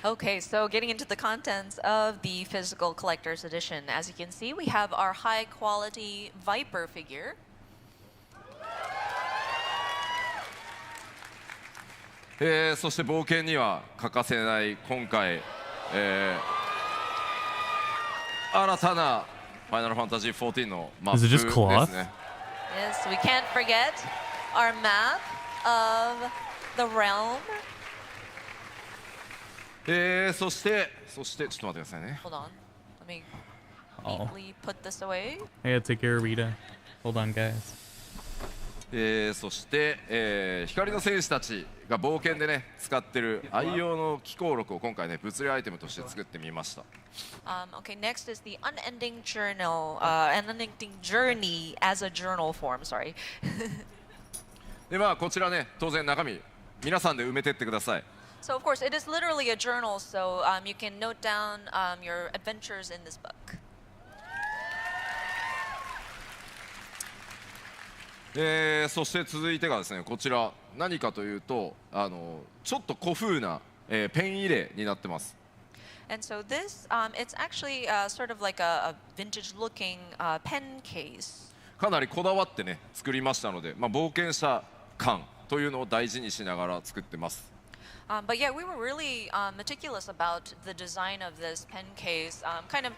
S5: Okay, so getting into the contents of the physical collector's edition. As you can see, we have our high quality Viper figure.
S4: そして冒険には欠かせない今回、新たなファイナルファンタジー14のマップ
S1: Is
S4: で
S1: it just cloth?
S4: すね
S5: Yes, we can't forget our map of the realm.
S4: そしてちょっと待ってくださいね
S5: Hold on, let me
S1: Oh.
S5: neatly put this away.
S1: I gotta take care of Rita. Hold on, guys.
S4: そして、光の戦士たちが冒険でね使ってる愛用の機構録を今回ね物理アイテムとして作ってみました
S5: Okay, next is the unending journey as a journal form. Sorry.
S4: でまあこちらね当然中身皆さんで埋めてってください
S5: So of course, it is literally a journal, so you can note down your adventures in this book.
S4: そして続いてがですねこちら何かというとちょっと古風な、ペン入れになってます
S5: And so this, it's actually sort of like a vintage-looking pen case.
S4: かなりこだわってね作りましたので、まあ、冒険者感というのを大事にしながら作ってます
S5: But yeah, we were really meticulous about the design of this pen case, kind of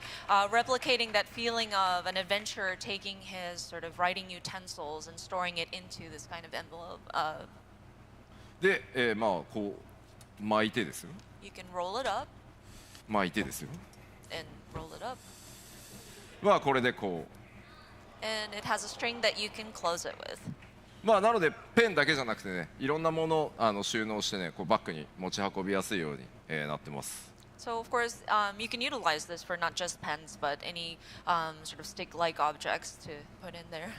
S5: replicating that feeling of an adventurer taking his sort of writing utensils and storing it into this kind of envelope.
S4: で、まあこう巻いてですよ
S5: You can roll it up
S4: 巻いてですよ
S5: and roll it up,
S4: まあこれでこう
S5: and it has a string that you can close it with.
S4: まあなのでペンだけじゃなくてねいろんなものを収納してねこうバッグに持ち運びやすいように、なってます
S5: So of course, you can utilize this for not just pens, but any sort of stick-like objects to put in there.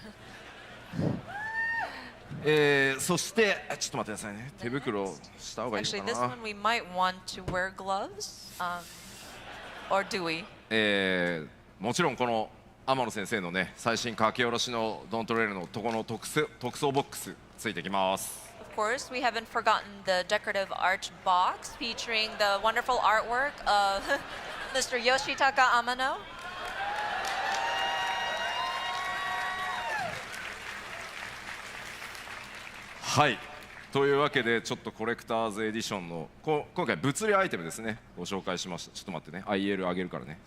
S4: そしてちょっと待ってくださいね手袋した方がいい
S5: Actually,
S4: の
S5: this
S4: かな
S5: one we might want to wear gloves, or do we?
S4: もちろんこの天野先生のね最新書き下ろしのドントレールのとこの特装ボックスついてきます
S5: Of course, we haven't forgotten the decorative art box featuring the wonderful artwork of Mr. Yoshitaka Amano.
S4: はい。というわけでちょっとコレクターズエディションの今回物理アイテムですねご紹介しました。ちょっと待ってね IL 上げるからね。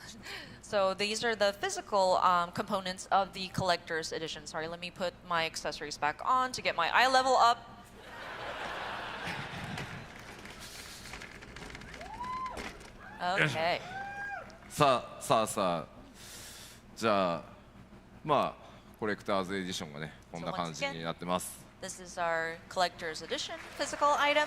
S5: So these are the physical components of the collector's edition. Sorry, let me put my accessories back on to get my eye level up. Okay.
S4: さあじゃあまあコレクターズエディションがねこんな感じになってます。
S5: This is our collector's edition physical items.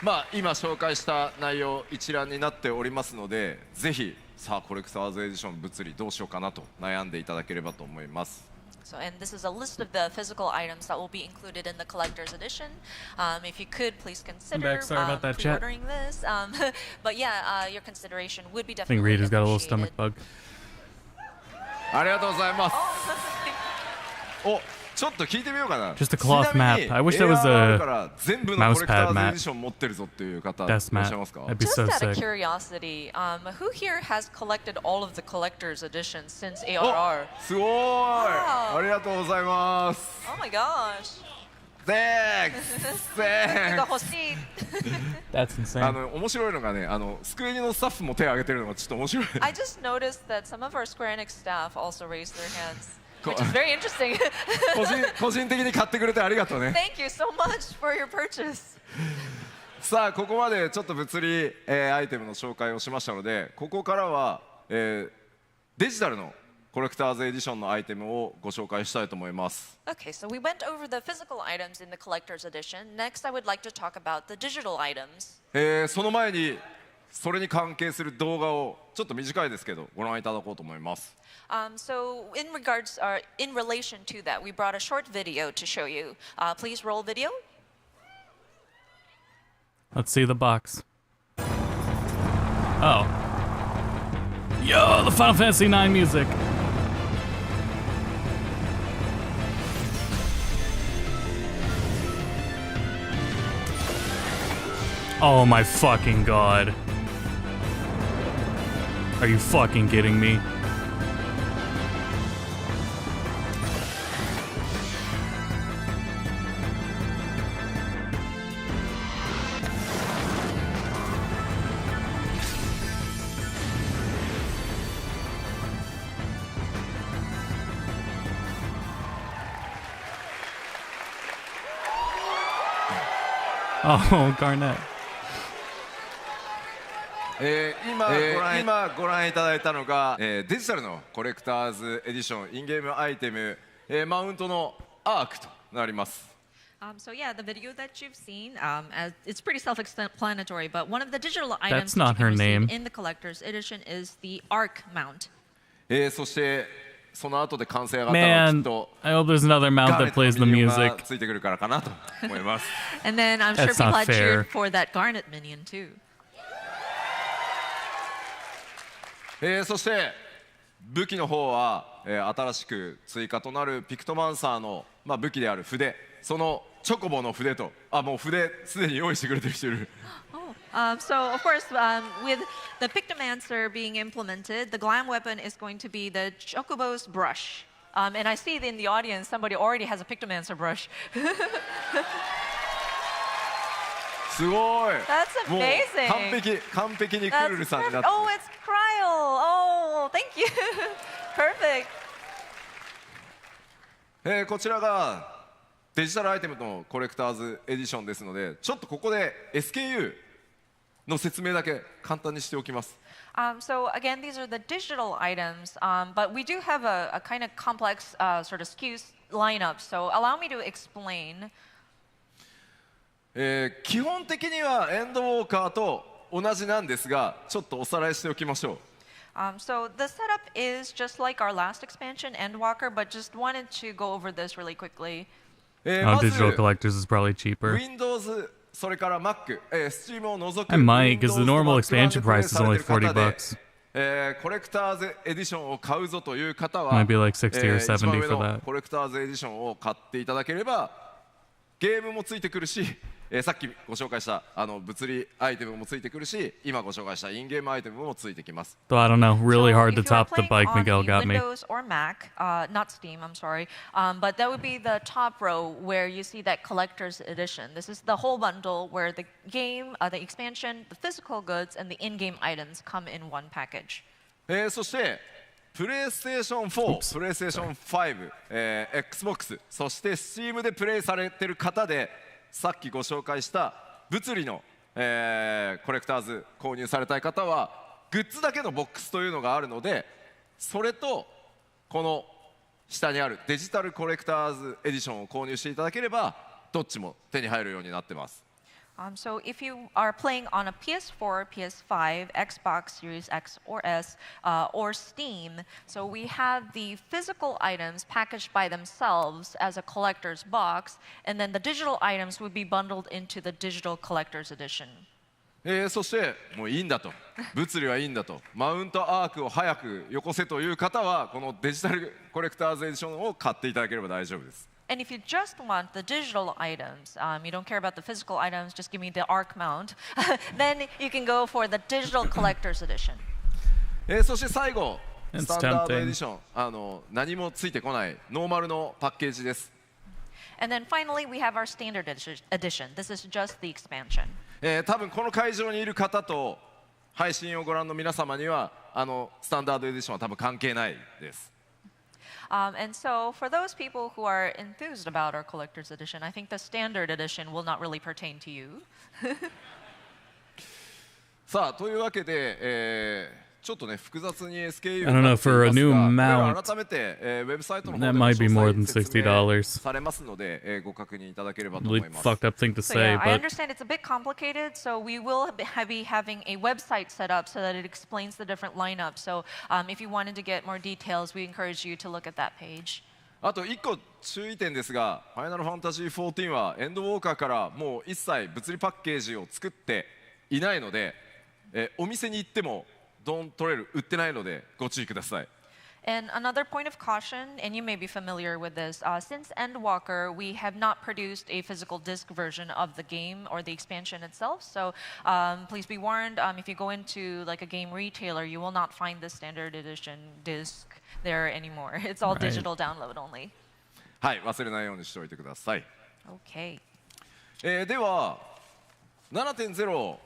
S4: まあ今紹介した内容一覧になっておりますのでぜひさあコレクターズエディション物理どうしようかなと悩んでいただければと思います。
S5: So, and this is a list of the physical items that will be included in the collector's edition. If you could, please consider
S1: Sorry about that, chat.
S5: pre-ordering this. But yeah, your consideration would be
S1: I think
S5: definitely
S1: Rita's got a little
S5: appreciated.
S1: stomach bug.
S4: ありがとうございます。
S5: Oh,
S4: おちょっと聞いてみようかな。
S1: Just a cloth
S4: ちなみに
S1: map. I wish there was a
S4: AR から全部のコレクター
S1: mousepad
S4: ズエデ
S1: map.
S4: ィション持ってるぞっていう方いらっ
S1: Desk
S4: しゃい
S1: mat.
S4: ますか？
S1: That'd be
S5: just
S1: so
S5: out of
S1: sick.
S5: curiosity, who here has collected all of the collector's editions since
S4: お
S5: ARR?
S4: すごーい。ありがとうございます。
S5: Oh my gosh.
S4: Thanks!
S5: 欲しい
S1: That's insane.
S4: 面白いのがねスクエニのスタッフも手を挙げてるのがちょっと面白い。
S5: I just noticed that some of our Square Enix staff also raised their hands, which is very interesting.
S4: 個人的に買ってくれてありがとうね。
S5: Thank you so much for your purchase.
S4: さあここまでちょっと物理、アイテムの紹介をしましたのでここからは、デジタルのコレクターズエディションのアイテムをご紹介したいと思います。
S5: Okay, so we went over the physical items in the collector's edition. Next, I would like to talk about the digital items.
S4: その前にそれに関係する動画をちょっと短いですけどご覧いただこうと思います。
S5: So in relation to that, we brought a short video to show you. Please roll video.
S1: Let's see the box. Oh. Yo, the Final Fantasy IX music. Oh my fucking god. Are you fucking kidding me? Oh, Garnet.
S4: 今ご覧いただいたのが、デジタルのコレクターズエディションインゲームアイテム、マウントのアークとなります。
S5: So yeah, the video that you've seen, it's pretty self-explanatory, but one of the digital items
S1: That's not
S5: that you
S1: her
S5: can receive
S1: name.
S5: in the collector's edition is the Arc mount.
S4: そしてその後で完成があったのはきっ
S1: Man,
S4: と
S1: I hope there's another mount
S4: ガーネ
S1: that
S4: ット
S1: plays the
S4: のミニオンが
S1: music.
S4: ついてくるからかなと思います。
S5: And then I'm sure
S1: That's
S5: people
S1: not
S5: had cheered
S1: fair.
S5: for that Garnet minion too.
S4: そして武器の方は、新しく追加となるピクトマンサーの、武器である筆そのチョコボの筆ともう筆すでに用意してくれてる人いる。
S5: So of course, with the Pictomancer being implemented, the glam weapon is going to be the Chocobo's brush. And I see in the audience somebody already has a Pictomancer brush.
S4: すごい。
S5: That's
S4: もう
S5: amazing.
S4: 完璧にク
S5: That's
S4: ルルさんになっ
S5: perfect.
S4: て。
S5: Oh, it's Cryo. Oh, thank you. Perfect.
S4: こちらがデジタルアイテムのコレクターズエディションですのでちょっとここで SKU の説明だけ簡単にしておきます。
S5: So again, these are the digital items, but we do have a kind of complex sort of SKUs lineup. So allow me to explain.
S4: 基本的にはエンドウォーカーと同じなんですがちょっとおさらいしておきましょう。
S5: So the setup is just like our last expansion, Endwalker, but just wanted to go over this really quickly.
S1: Oh,
S4: まず
S1: digital collectors is probably cheaper.
S4: Windows それから Mac、Steam を除く
S1: I might, because the normal
S4: Windows と
S1: expansion
S4: Mac 版
S1: price
S4: で
S1: is
S4: プレイ
S1: only
S4: されてる方で
S1: $40.
S4: コレクターズエディションを買うぞという方は
S1: Might be like 60 or
S4: 一番
S1: 70
S4: 上
S1: for
S4: の
S1: that.
S4: コレクターズエディションを買っていただければゲームもついてくるしさっきご紹介した物理アイテムもついてくるし、今ご紹介したインゲームアイテムもついてきます。
S1: Though I don't know, really hard to
S5: if you are
S1: top the bike
S5: playing
S1: Miguel
S5: on
S1: got me.
S5: Windows or Mac, not Steam, I'm sorry, but that would be the top row where you see that collector's edition. This is the whole bundle where the game, the expansion, the physical goods, and the in-game items come in one package.
S4: そしてプレイステーション4、プレイステーション5、Xbox、そして Steam でプレイされてる方で、さっきご紹介した物理の、コレクターズ購入されたい方はグッズだけのボックスというのがあるので、それとこの下にあるデジタルコレクターズエディションを購入していただければどっちも手に入るようになってます。
S5: So if you are playing on a PS4, PS5, Xbox Series X or S, or Steam, so we have the physical items packaged by themselves as a collector's box, and then the digital items would be bundled into the digital collector's edition.
S4: そしてもういいんだと、物理はいいんだと、マウントアークを早くよこせという方はこのデジタルコレクターズエディションを買っていただければ大丈夫です。
S5: And if you just want the digital items, you don't care about the physical items, just give me the Arc mount, then you can go for the digital collector's edition.
S4: そして最後、スタンダードエディション、何もついてこないノーマルのパッケージです。
S5: And then finally, we have our standard edition. This is just the expansion.
S4: 多分この会場にいる方と配信をご覧の皆様にはスタンダードエディションは多分関係ないです。
S5: And so, for those people who are enthused about our collector's edition, I think the standard edition will not really pertain to you.
S4: さあ、というわけで、ちょっとね複雑に SKU を
S1: I don't know, for a new mount,
S4: 改めて、ウェブサイトの方で
S1: that
S4: も
S1: might be more
S4: 詳
S1: than
S4: 細に説明
S1: $60.
S4: されますので、ご確認いただければと思
S1: Really
S4: います。
S1: fucked up thing to
S5: So
S1: say,
S5: yeah, I
S1: but
S5: understand it's a bit complicated, so we will be having a website set up so that it explains the different lineups. So if you wanted to get more details, we encourage you to look at that page.
S4: あと1個注意点ですが、ファイナルファンタジー14はエンドウォーカーからもう一切物理パッケージを作っていないので、お店に行ってもドン取れる売ってないのでご注意ください。
S5: And another point of caution, and you may be familiar with this, since Endwalker, we have not produced a physical disc version of the game or the expansion itself. So please be warned, if you go into like a game retailer, you will not find the standard edition disc there anymore. It's all digital download only.
S4: はい、忘れないようにしておいてください。
S5: Okay.
S4: では 7.0、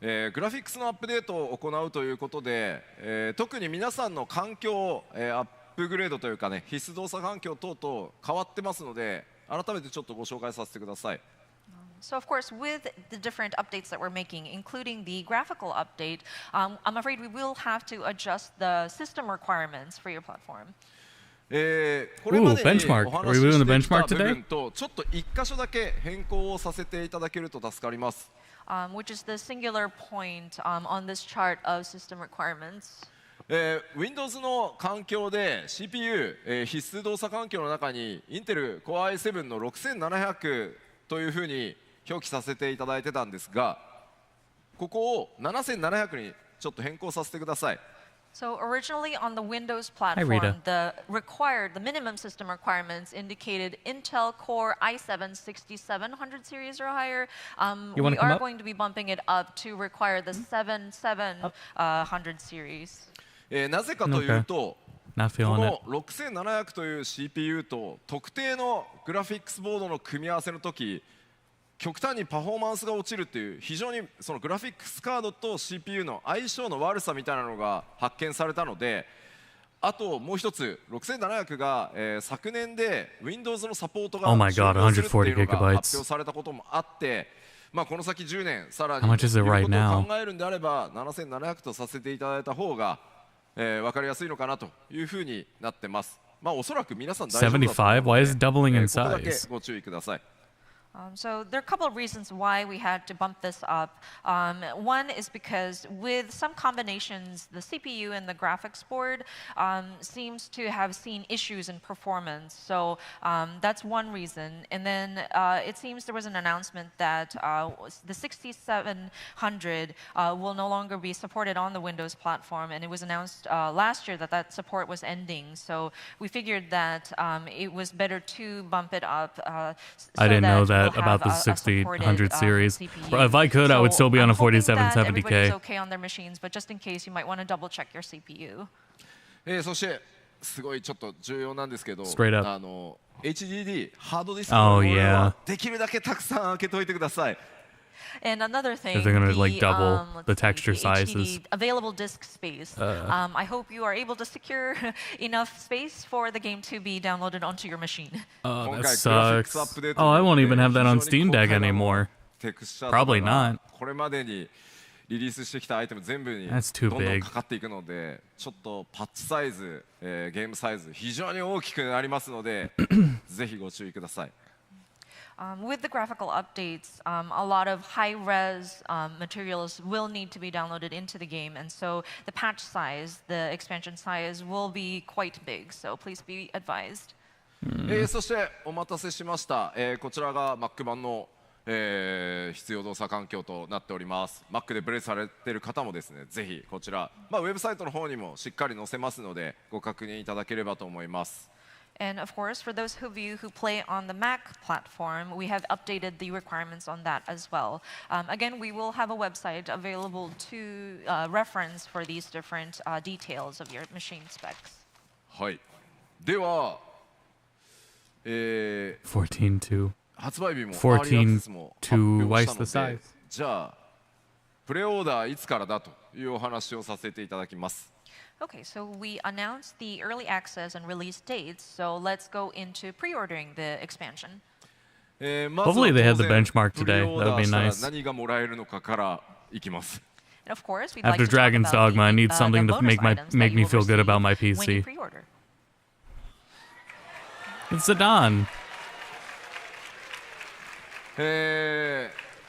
S4: グラフィックスのアップデートを行うということで、特に皆さんの環境、アップグレードというかね、必須動作環境等々変わってますので、改めてちょっとご紹介させてください。
S5: So of course, with the different updates that we're making, including the graphical update, I'm afraid we will have to adjust the system requirements for your platform.
S4: これまでに
S1: benchmark.
S4: お
S1: Are
S4: 話
S1: we
S4: し
S1: doing
S4: し
S1: the
S4: てきた
S1: benchmark
S4: 部
S1: today?
S4: 分とちょっと1箇所だけ変更をさせていただけると助かります。
S5: Which is the singular point on this chart of system requirements.
S4: Windows の環境で CPU、必須動作環境の中に Intel Core i7 の6700というふうに表記させていただいてたんですが、ここを7700にちょっと変更させてください。
S5: So originally on the Windows
S1: Rita.
S5: platform, the minimum system requirements indicated Intel Core i7 6700 series or higher.
S1: You wanna
S5: We
S1: come
S5: are
S1: up?
S5: going to be bumping it up to require the 7700 series.
S4: なぜかというと、
S1: not
S4: こ
S1: feeling it.
S4: の6700という CPU と特定のグラフィックスボードの組み合わせの時、極端にパフォーマンスが落ちるっていう非常にそのグラフィックスカードと CPU の相性の悪さみたいなのが発見されたので、あともう一つ6700が、昨年で Windows のサポートが
S1: Oh my
S4: 終
S1: god,
S4: 了するっていうのが
S1: 140
S4: 発表されたこともあって、まあこの先10年さらに
S1: How much is it
S4: い
S1: right
S4: ろいろ
S1: now?
S4: と考えるんであれば7700とさせていただいた方が、分かりやすいのかなというふうになってます。まあおそらく皆さん大丈夫だと思うので、
S1: 75? Why is it doubling in
S4: ここだけ
S1: size?
S4: ご注意ください。
S5: So there are a couple of reasons why we had to bump this up. One is because with some combinations, the CPU and the graphics board seems to have seen issues in performance. So that's one reason. And then it seems there was an announcement that the 6700 will no longer be supported on the Windows platform. And it was announced last year that that support was ending. So we figured that it was better to bump it up.
S1: I didn't know that that about the 6000 series. If I could, I would still be on a 4770K.
S5: Okay on their machines, but just in case, you might want to double check your CPU.
S4: そしてすごいちょっと重要なんですけど、
S1: Straight up.
S4: HDD ハードディスクの
S1: Oh,
S4: 容量は
S1: yeah.
S4: できるだけたくさん開けといてください。
S5: And another thing,
S1: If they're gonna, like, double the texture
S5: HDD
S1: sizes.
S5: available disk space. I hope you are able to secure enough space for the game to be downloaded onto your machine.
S1: Oh,
S4: 今
S1: that
S4: 回グラフィック
S1: sucks.
S4: スアップデー
S1: Oh, I
S4: ト
S1: won't
S4: に
S1: even
S4: よっ
S1: have
S4: て
S1: that on
S4: 非常に
S1: Steam
S4: 高
S1: Deck
S4: 価な
S1: anymore.
S4: テクスチャーとか
S1: Probably
S4: が
S1: not.
S4: これまでにリリースしてきたアイテム全部に
S1: That's too
S4: どんどん
S1: big.
S4: かかっていくので、ちょっとパッチサイズ、ゲームサイズ非常に大きくなりますのでぜひご注意ください。
S5: With the graphical updates, a lot of high-res materials will need to be downloaded into the game, and so the patch size, the expansion size, will be quite big. So please be advised.
S4: そしてお待たせしました、こちらが Mac 版の、必要動作環境となっております。 Mac でプレイされている方もですね、ぜひこちら、ウェブサイトの方にもしっかり載せますのでご確認いただければと思います。
S5: And of course, for those of you who play on the Mac platform, we have updated the requirements on that as well. Again, we will have a website available to reference for these different details of your machine specs.
S4: はい。では、
S1: 14.2.
S4: 発売日も
S1: 14
S4: アーリーアクセスも発表した
S1: twice
S4: の
S1: the
S4: で
S1: size.
S4: じゃあプレオーダーいつからだというお話をさせていただきます。
S5: Okay, so we announced the early access and release dates, so let's go into pre-ordering the expansion.
S4: まずは
S1: Hopefully they had the
S4: 当然
S1: benchmark
S4: プレ
S1: today.
S4: オー
S1: That
S4: ダ
S1: would
S4: ー
S1: be
S4: したら
S1: nice.
S4: 何がもらえるのかからいきます。
S5: And of course, we'd like
S1: After
S5: to talk
S1: Dragon's
S5: about
S1: Dogma, I need
S5: the
S1: something to
S5: bonus
S1: make
S5: items that
S1: me
S5: you will
S1: feel good about my
S5: receive when you
S1: PC.
S5: pre-order.
S1: It's Zidane.
S4: プ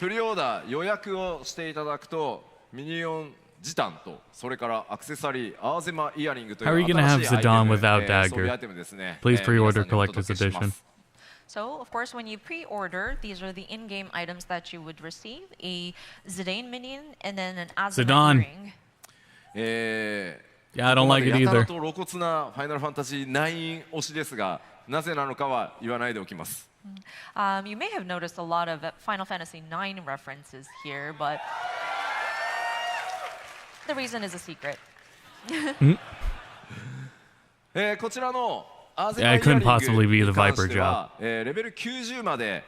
S4: レオーダー予約をしていただくとミニオンジタンとそれからアクセサリーアーゼマイヤリングという
S1: How are you gonna
S4: 新
S1: have
S4: しいアイテ
S1: Zidane
S4: ム
S1: without
S4: 装備
S1: dagger?
S4: アイテムですね。
S1: Please pre-order
S4: 皆さんにお届
S1: collector's
S4: けしま
S1: edition.
S4: す。
S5: So, of course, when you pre-order, these are the in-game items that you would receive: a Zidane minion and then an Azuma
S1: Zidane.
S5: earring.
S1: Yeah, I don't like it
S4: やたら
S1: either.
S4: と露骨なファイナルファンタジー9推しですが、なぜなのかは言わないでおきます。
S5: You may have noticed a lot of Final Fantasy IX references here, but the reason is a secret.
S4: こちらのアーゼ
S1: Yeah,
S4: マ
S1: I
S4: イヤリン
S1: couldn't possibly be
S4: グ
S1: the
S4: に関
S1: Viper
S4: しては、レベル90まで、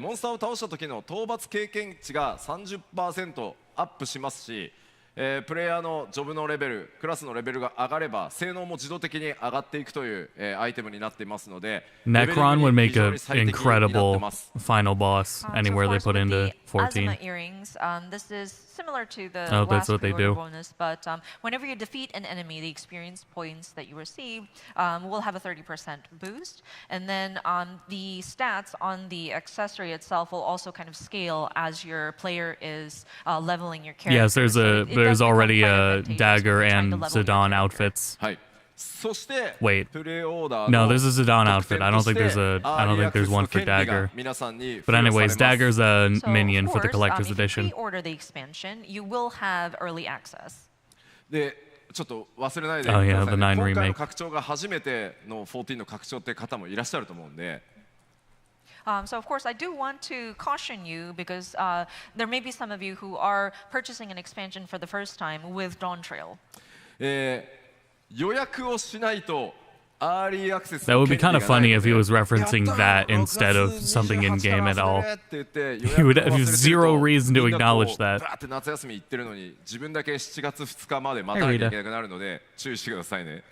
S4: モンスターを倒した時の討伐経験値が 30% アップしますし、プレイヤーのジョブのレベル、クラスのレベルが上がれば性能も自動的に上がっていくという、アイテムになっていますので、
S1: Necron would make
S4: 非常
S1: an
S4: に最適になって
S1: incredible
S4: ます。
S1: final boss
S5: So
S1: anywhere
S5: of
S1: they
S5: course,
S1: put
S5: with
S1: into
S5: the
S1: 14.
S5: Azuma earrings, this is similar to the
S1: Oh, that's
S5: last
S1: what they
S5: pre-order
S1: do.
S5: bonus, but whenever you defeat an enemy, the experience points that you receive will have a 30% boost, and then the stats on the accessory itself will also kind of scale as your player is leveling your character.
S1: Yes, there's
S5: So it does
S1: there's
S5: become
S1: already
S5: quite
S1: a
S5: advantageous when
S1: dagger
S5: you're trying to
S1: and
S5: level your
S1: Zidane
S5: character.
S1: outfits.
S4: はい。そして
S1: Wait.
S4: プレオーダー
S1: No,
S4: の
S1: there's a Zidane
S4: 特
S1: outfit.
S4: 典
S1: I
S4: と
S1: don't
S4: して
S1: think there's one for
S4: アーリーアクセスの権利が
S1: dagger.
S4: 皆さんに
S1: But
S4: 付与され
S1: anyways,
S4: ます。
S1: dagger's a
S5: So,
S1: minion
S5: of
S1: for the
S5: course,
S1: collector's
S5: if you
S1: edition.
S5: pre-order the expansion, you will have early access.
S4: でちょっと忘れないで
S1: Oh,
S4: く
S1: yeah,
S4: ださい
S1: the
S4: ね。
S1: 9
S4: 今回の
S1: remake.
S4: 拡張が初めての14の拡張って方もいらっしゃると思うんで、
S5: So, of course, I do want to caution you because there may be some of you who are purchasing an expansion for the first time with Dawn Trail.
S4: 予約をしないとアーリーアクセス
S1: That
S4: の
S1: would be
S4: 権利
S1: kind
S4: が
S1: of
S4: ない
S1: funny
S4: の
S1: if
S4: で
S1: he was referencing
S4: やった
S1: that instead of
S4: 6月
S1: something in game at
S4: 28
S1: all.
S4: って言って
S1: He would
S4: 予約を
S1: have
S4: 忘れてると
S1: zero reason to
S4: みんなこう
S1: acknowledge that.
S4: バーって夏休み行ってるのに自分だけ7月2日まで待たなきゃいけなくなるので注意してくださいね。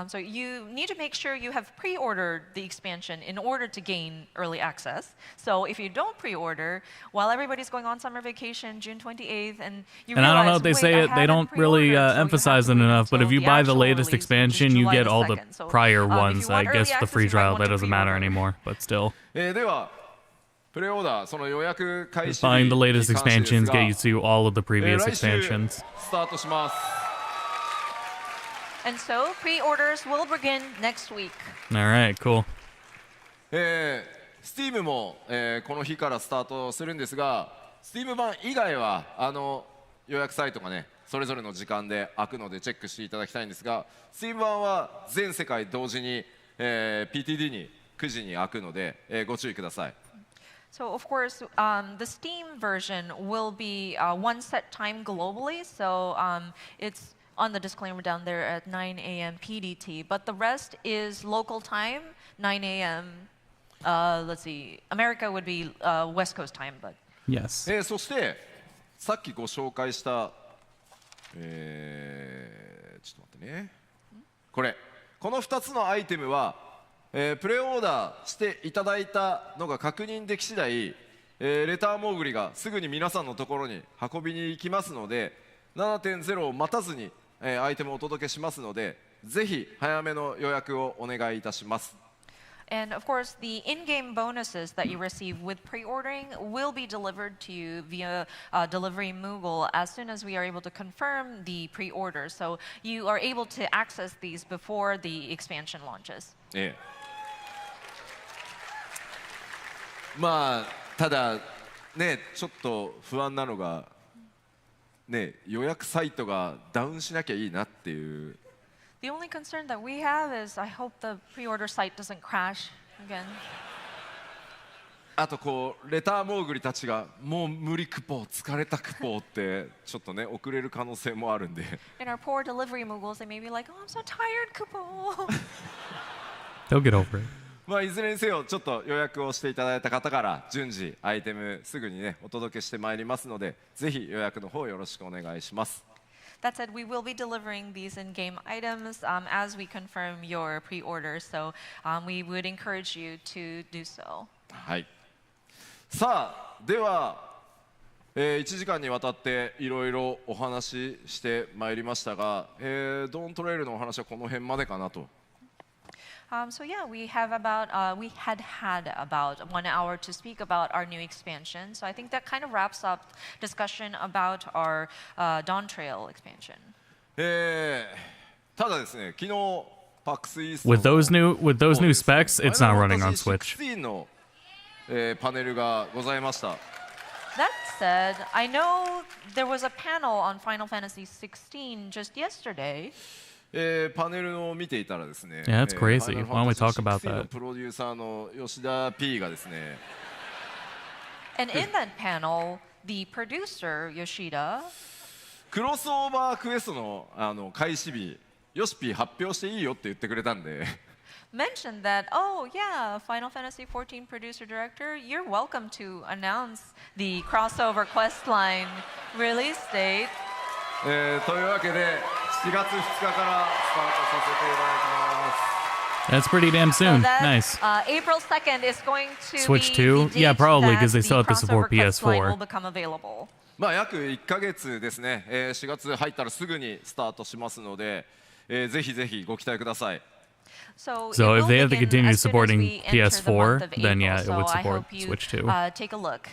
S5: So you need to make sure you have pre-ordered the expansion in order to gain early access. So if you don't pre-order, while everybody's going on summer vacation, June 28th, and you
S1: And I don't know if they
S5: realize,
S1: say
S5: "Wait, I
S1: it, they
S5: haven't
S1: don't really
S5: pre-ordered," so you have
S1: emphasize
S5: to
S1: it
S5: wait
S1: enough. But if
S5: until
S1: you
S5: the
S1: buy the
S5: actual
S1: latest
S5: release, which is
S1: expansion, you
S5: July
S1: get
S5: the
S1: all the
S5: 2nd. So,
S1: prior
S5: if you
S1: ones. I
S5: want early
S1: guess the
S5: access,
S1: free
S5: you might
S1: trial,
S5: want
S1: that
S5: to
S1: doesn't matter
S5: pre-order.
S1: anymore. But still,
S4: ではプレオーダーその予約開始
S1: buying
S4: 日
S1: the
S4: に
S1: latest
S4: 関してです
S1: expansions
S4: が
S1: get you to all of the previous
S4: 来週
S1: expansions.
S4: スタートします。
S5: And so pre-orders will begin next week.
S1: All right, cool.
S4: Steam も、この日からスタートするんですが Steam 版以外は予約サイトがねそれぞれの時間で開くのでチェックしていただきたいんですが Steam 版は全世界同時に、PTD に9時に開くので、ご注意ください。
S5: So of course, the Steam version will be one set time globally. So it's on the disclaimer down there at 9 a.m. PDT. But the rest is local time, 9 a.m. Let's see, America would be West Coast time, but.
S1: Yes.
S4: そしてさっきご紹介した、ちょっと待ってね。この2つのアイテムは、プレオーダーしていただいたのが確認でき次第、レターモーグリがすぐに皆さんのところに運びに行きますので、7.0 を待たずに、アイテムをお届けしますので、ぜひ早めの予約をお願いいたします。
S5: And of course, the in-game bonuses that you receive with pre-ordering will be delivered to you via delivery Moogle as soon as we are able to confirm the pre-order. So you are able to access these before the expansion launches.
S4: まあただね、ちょっと不安なのがね、予約サイトがダウンしなきゃいいなっていう。
S5: The only concern that we have is I hope the pre-order site doesn't crash again.
S4: あとこうレターモーグリたちがもう無理クポ疲れたクポってちょっとね遅れる可能性もあるんで。
S5: And our poor delivery Moogles, they may be like, oh, I'm so tired, Kupo.
S1: They'll get over it.
S4: まあいずれにせよちょっと予約をしていただいた方から順次アイテムすぐにねお届けしてまいりますので、ぜひ予約の方よろしくお願いします。
S5: That said, we will be delivering these in-game items as we confirm your pre-order, so we would encourage you to do so.
S4: はい。さあ、では、1時間にわたっていろいろお話ししてまいりましたが、ドーントレイルのお話はこの辺までかなと。
S5: So yeah, we had about 1 hour to speak about our new expansion. So I think that kind of wraps up discussion about our Dawn Trail expansion.
S4: ただですね、昨日 PAX East
S1: With those new specs, it's not running on Switch.
S4: XIV の、パネルがございました。
S5: That said, I know there was a panel on Final Fantasy XVI just yesterday.
S4: パネルを見ていたらですね、
S1: Yeah, that's crazy. Why don't we talk about
S4: の
S1: that?
S4: プロデューサーの吉田 P がですね、
S5: And in that panel, the producer, Yoshida,
S4: クロスオーバークエストの開始日、ヨシピー発表していいよって言ってくれたんで。
S5: mentioned that, oh yeah, Final Fantasy XIV producer director, you're welcome to announce the crossover quest line release date.
S4: というわけで7月2日からスタートさせていただきます。
S1: That's pretty damn soon.
S5: So that,
S1: Nice.
S5: April 2nd is going to
S1: Switch
S5: be
S1: 2?
S5: the
S1: Yeah,
S5: date
S1: probably,
S5: that
S1: 'cause they
S5: the
S1: still have to support
S5: crossover quest line
S1: PS4.
S5: will become available.
S4: まあ約1ヶ月ですね、4月入ったらすぐにスタートしますので、ぜひぜひご期待ください。
S5: So
S1: if they have to
S5: begin
S1: continue
S5: as soon as
S1: supporting
S5: we enter the month of
S1: PS4, then yeah,
S5: April.
S1: it would
S5: So I
S1: support
S5: hope you,
S1: Switch 2.
S5: take a look.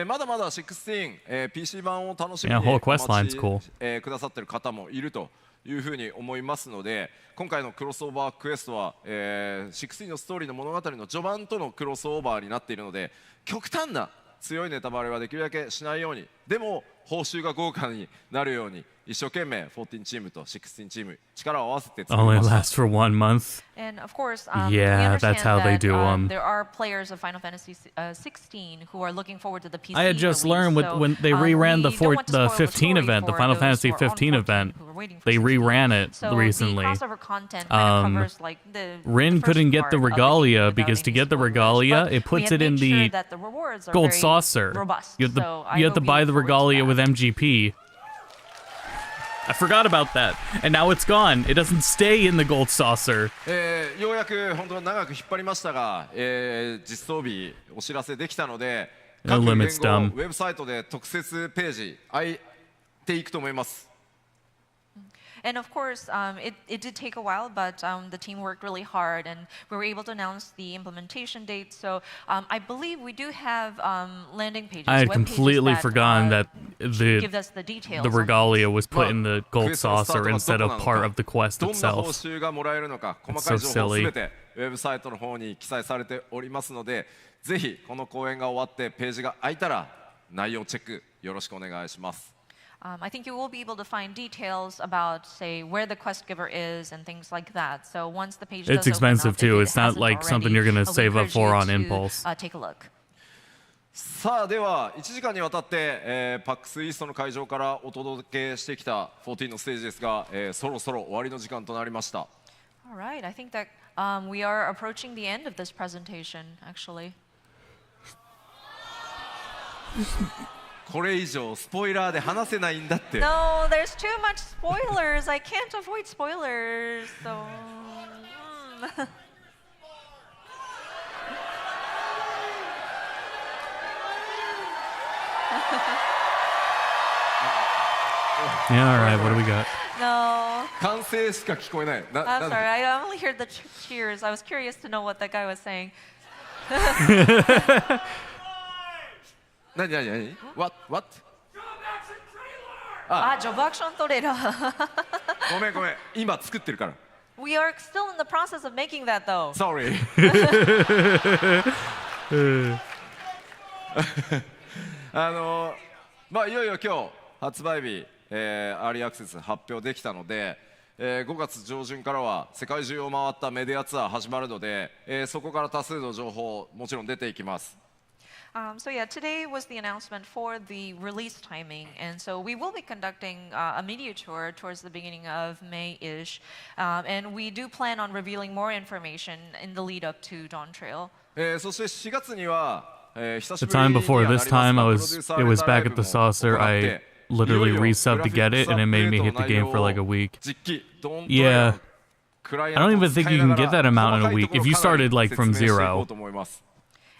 S4: まだまだ16、PC 版を楽しみ
S1: Yeah,
S4: に
S1: whole
S4: お
S1: quest
S4: 待
S1: line's
S4: ち、
S1: cool.
S4: くださってる方もいるというふうに思いますので、今回のクロスオーバークエストは、16のストーリーの物語の序盤とのクロスオーバーになっているので、極端な強いネタバレはできるだけしないように、でも報酬が豪華になるように一生懸命14チームと16チーム力を合わせて作り
S1: Only
S4: ました。
S1: lasts for 1 month.
S5: And of course,
S1: Yeah,
S5: we understand
S1: that's how they
S5: that,
S1: do 'em.
S5: there are players of Final Fantasy 16 who are looking forward to the PC
S1: I had just
S5: release.
S1: learned
S5: So,
S1: when they reran
S5: we
S1: the
S5: don't want to spoil
S1: 15
S5: story
S1: event, the
S5: for
S1: Final
S5: those
S1: Fantasy
S5: who are on
S1: 15 event.
S5: who are waiting for
S1: They
S5: 16.
S1: reran it
S5: So
S1: recently.
S5: the crossover content kind of covers, like, the
S1: Rin
S5: first
S1: couldn't get the
S5: part of
S1: regalia
S5: game without
S1: because to
S5: any
S1: get the
S5: spoilers,
S1: regalia,
S5: but
S1: it puts
S5: we
S1: it
S5: have
S1: in
S5: made sure
S1: the
S5: that the rewards are
S1: gold
S5: very
S1: saucer.
S5: robust.
S1: You have to,
S5: So I
S1: you have to
S5: hope
S1: buy
S5: you
S1: the
S5: look forward to
S1: regalia
S5: that.
S1: with MGP. I forgot about that, and now it's gone. It doesn't stay in the gold saucer.
S4: ようやく本当長く引っ張りましたが、実装日お知らせできたので、
S1: No
S4: 各言語
S1: limits, dumb.
S4: ウェブサイトで特設ページ開いていくと思います。
S5: And of course, it did take a while, but the team worked really hard, and we were able to announce the implementation date. So I believe we do have landing pages.
S1: I had
S5: web pages
S1: completely
S5: that,
S1: forgotten that
S5: give
S1: the
S5: us the details.
S1: the
S5: on
S1: regalia was put
S4: Well,
S1: in the gold
S4: クエストのスタート
S1: saucer
S4: が
S1: instead
S4: ど
S1: of
S4: こなの
S1: part
S4: か
S1: of the quest
S4: どんな報
S1: itself.
S4: 酬がもらえるのか細
S1: That's
S4: かい
S1: so
S4: 情報
S1: silly.
S4: すべてウェブサイトの方に記載されておりますので、ぜひこの公演が終わってページが開いたら内容チェックよろしくお願いします。
S5: I think you will be able to find details about, say, where the quest giver is and things like that. So once the page
S1: It's
S5: does open
S1: expensive
S5: up,
S1: too.
S5: if
S1: It's
S5: it
S1: not
S5: hasn't
S1: like something
S5: already,
S1: you're gonna
S5: we
S1: save up
S5: encourage
S1: for
S5: you
S1: on
S5: to,
S1: impulse.
S5: Take a look.
S4: さあでは1時間にわたって、PAX イーストの会場からお届けしてきた14のステージですが、そろそろ終わりの時間となりました。
S5: All right, I think that we are approaching the end of this presentation, actually.
S4: これ以上スポイラーで話せないんだって。
S5: No, there's too much spoilers. I can't avoid spoilers. So.
S1: Yeah, all right. What do we got?
S5: No.
S4: 歓声しか聞こえない。
S5: I'm sorry. I only heard the cheers. I was curious to know what that guy was saying.
S4: 何何何 What? What?
S5: あ、ジョブアクショントレーラー。
S4: ごめんごめん。今作ってるから。
S5: We are still in the process of making that, though.
S4: Sorry. まあいよいよ今日発売日、アーリーアクセス発表できたので、5月上旬からは世界中を回ったメディアツアー始まるので、そこから多数の情報もちろん出ていきます。
S5: So yeah, today was the announcement for the release timing, and so we will be conducting a media tour towards the beginning of May-ish, and we do plan on revealing more information in the lead up to Dawn Trail.
S4: そして4月には、久し
S1: The
S4: ぶり
S1: time
S4: に
S1: before
S4: はな
S1: this
S4: ります
S1: time,
S4: が
S1: it
S4: プロデュー
S1: was
S4: サー
S1: it
S4: レ
S1: was
S4: ターライ
S1: back
S4: ブ
S1: at the
S4: も
S1: saucer.
S4: 行っ
S1: I
S4: て
S1: literally
S4: いよいよ
S1: resubbed to get it, and it made me hit the game for like a week.
S4: 実機ドーンと
S1: Yeah.
S4: クライ
S1: I
S4: アン
S1: don't
S4: ト
S1: even
S4: を使
S1: think
S4: い
S1: you
S4: な
S1: can
S4: が
S1: get that
S4: ら
S1: amount in
S4: 細
S1: a
S4: かい
S1: week
S4: ところ
S1: if you
S4: かなり
S1: started like
S4: 説
S1: from
S4: 明していこ
S1: zero.
S4: うと思います。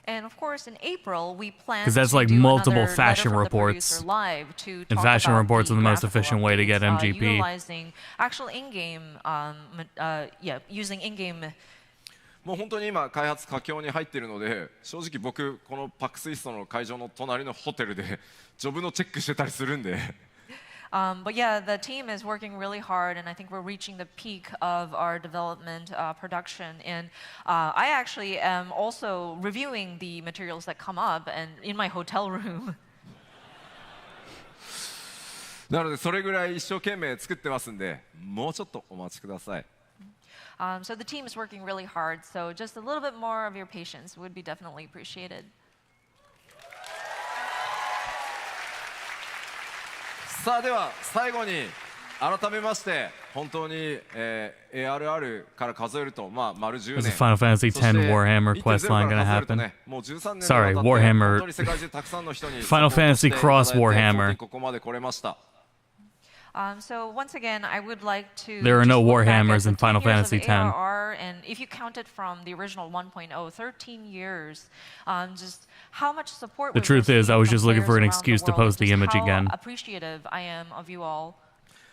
S5: And of course, in April, we plan
S1: 'Cause that's
S5: to
S1: like
S5: do
S1: multiple
S5: another letter
S1: fashion
S5: from the
S1: reports.
S5: producer live to
S1: And
S5: talk
S1: fashion
S5: about
S1: reports are the most
S5: graphical
S1: efficient way to get
S5: updates,
S1: MGP.
S5: utilizing actual in-game, using in-game.
S4: もう本当に今開発佳境に入っているので、正直僕このパックスイストの会場の隣のホテルでジョブのチェックしてたりするんで。
S5: But yeah, the team is working really hard, and I think we're reaching the peak of our development production. And I actually am also reviewing the materials that come up and in my hotel room.
S4: なのでそれぐらい一生懸命作ってますんで、もうちょっとお待ちください。
S5: So the team is working really hard. So just a little bit more of your patience would be definitely appreciated.
S4: さあでは最後に改めまして本当に、ARR から数えるとまあ丸10
S1: Is
S4: 年
S1: the Final Fantasy X Warhammer quest line gonna happen? Sorry, Warhammer. Final Fantasy Cross Warhammer.
S4: ここまで来れました。
S5: So once again, I would like to.
S1: There are no
S5: just look back at
S1: Warhammers
S5: the
S1: in Final
S5: 10 years of
S1: Fantasy X.
S5: ARR, and if you count it from the original 1.0, 13 years, just how much support.
S1: The
S5: we've
S1: truth is, I
S5: received
S1: was
S5: from
S1: just looking for an
S5: players around
S1: excuse
S5: the
S1: to
S5: world,
S1: post the
S5: just
S1: image
S5: how
S1: again.
S5: appreciative I am of you all.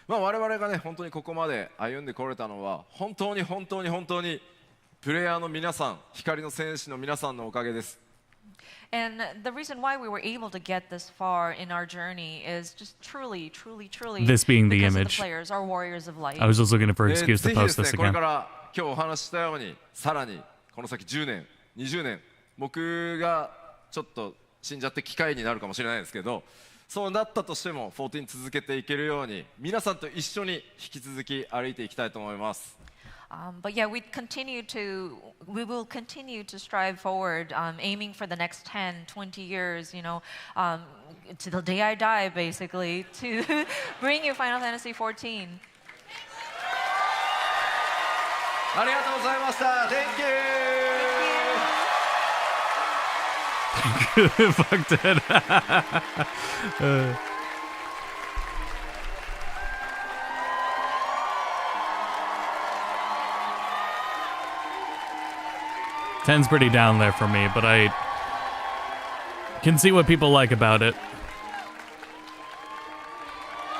S4: まあ我々がね本当にここまで歩んでこれたのは本当に本当に本当にプレイヤーの皆さん、光の戦士の皆さんのおかげです。
S5: And the reason why we were able to get this far in our journey is just truly, truly, truly
S1: This being the
S5: because of
S1: image.
S5: the players, our warriors of light.
S1: I was just looking for an excuse
S4: ぜ
S1: to
S4: ひで
S1: post
S4: すね
S1: this
S4: これ
S1: again.
S4: から今日お話ししたようにさらにこの先10年、20年僕がちょっと死んじゃって機会になるかもしれないですけど、そうなったとしても14続けていけるように皆さんと一緒に引き続き歩いていきたいと思います。
S5: But yeah, we will continue to strive forward, aiming for the next 10, 20 years, you know, to the day I die, basically, to bring you Final Fantasy XIV.
S4: ありがとうございました。Thank you.
S1: Fuck that. Ten's pretty down there for me, but I can see what people like about it.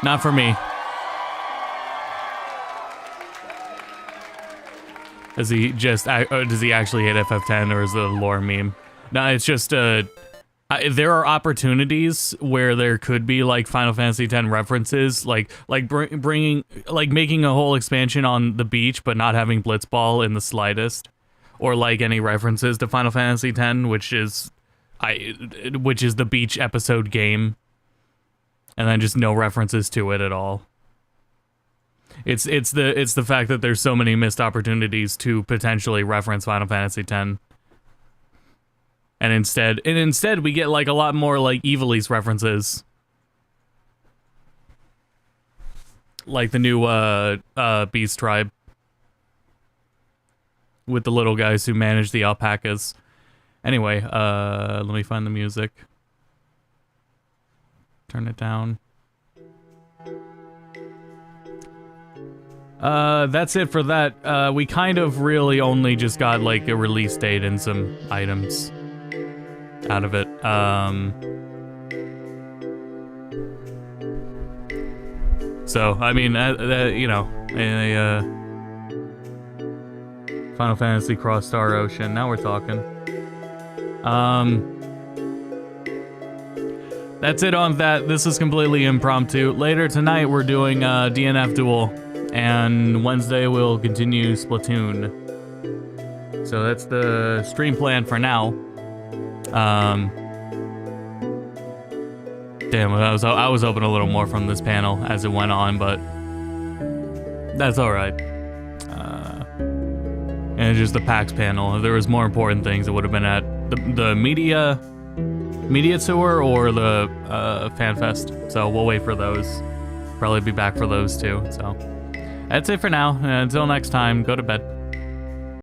S1: Not for me. Does he actually hit FF10 or is it a lore meme? No, it's just there are opportunities where there could be like Final Fantasy X references, like making a whole expansion on the beach, but not having Blitzball in the slightest, or like any references to Final Fantasy X, which is the beach episode game, and then just no references to it at all. It's the fact that there's so many missed opportunities to potentially reference Final Fantasy X. And instead we get like a lot more like Evilise references. Like the new Beast Tribe. With the little guys who manage the alpacas. Anyway, let me find the music. Turn it down. That's it for that. We kind of really only just got like a release date and some items out of it. So, I mean, you know, Final Fantasy Cross Star Ocean. Now we're talking. That's it on that. This is completely impromptu. Later tonight, we're doing DNF Duel. And Wednesday, we'll continue Splatoon. So that's the stream plan for now. Damn, I was hoping a little more from this panel as it went on, but that's alright. And it's just the PAX panel. If there was more important things, it would have been at the media tour or the FanFest. So we'll wait for those. Probably be back for those too. So that's it for now. Until next time, go to bed.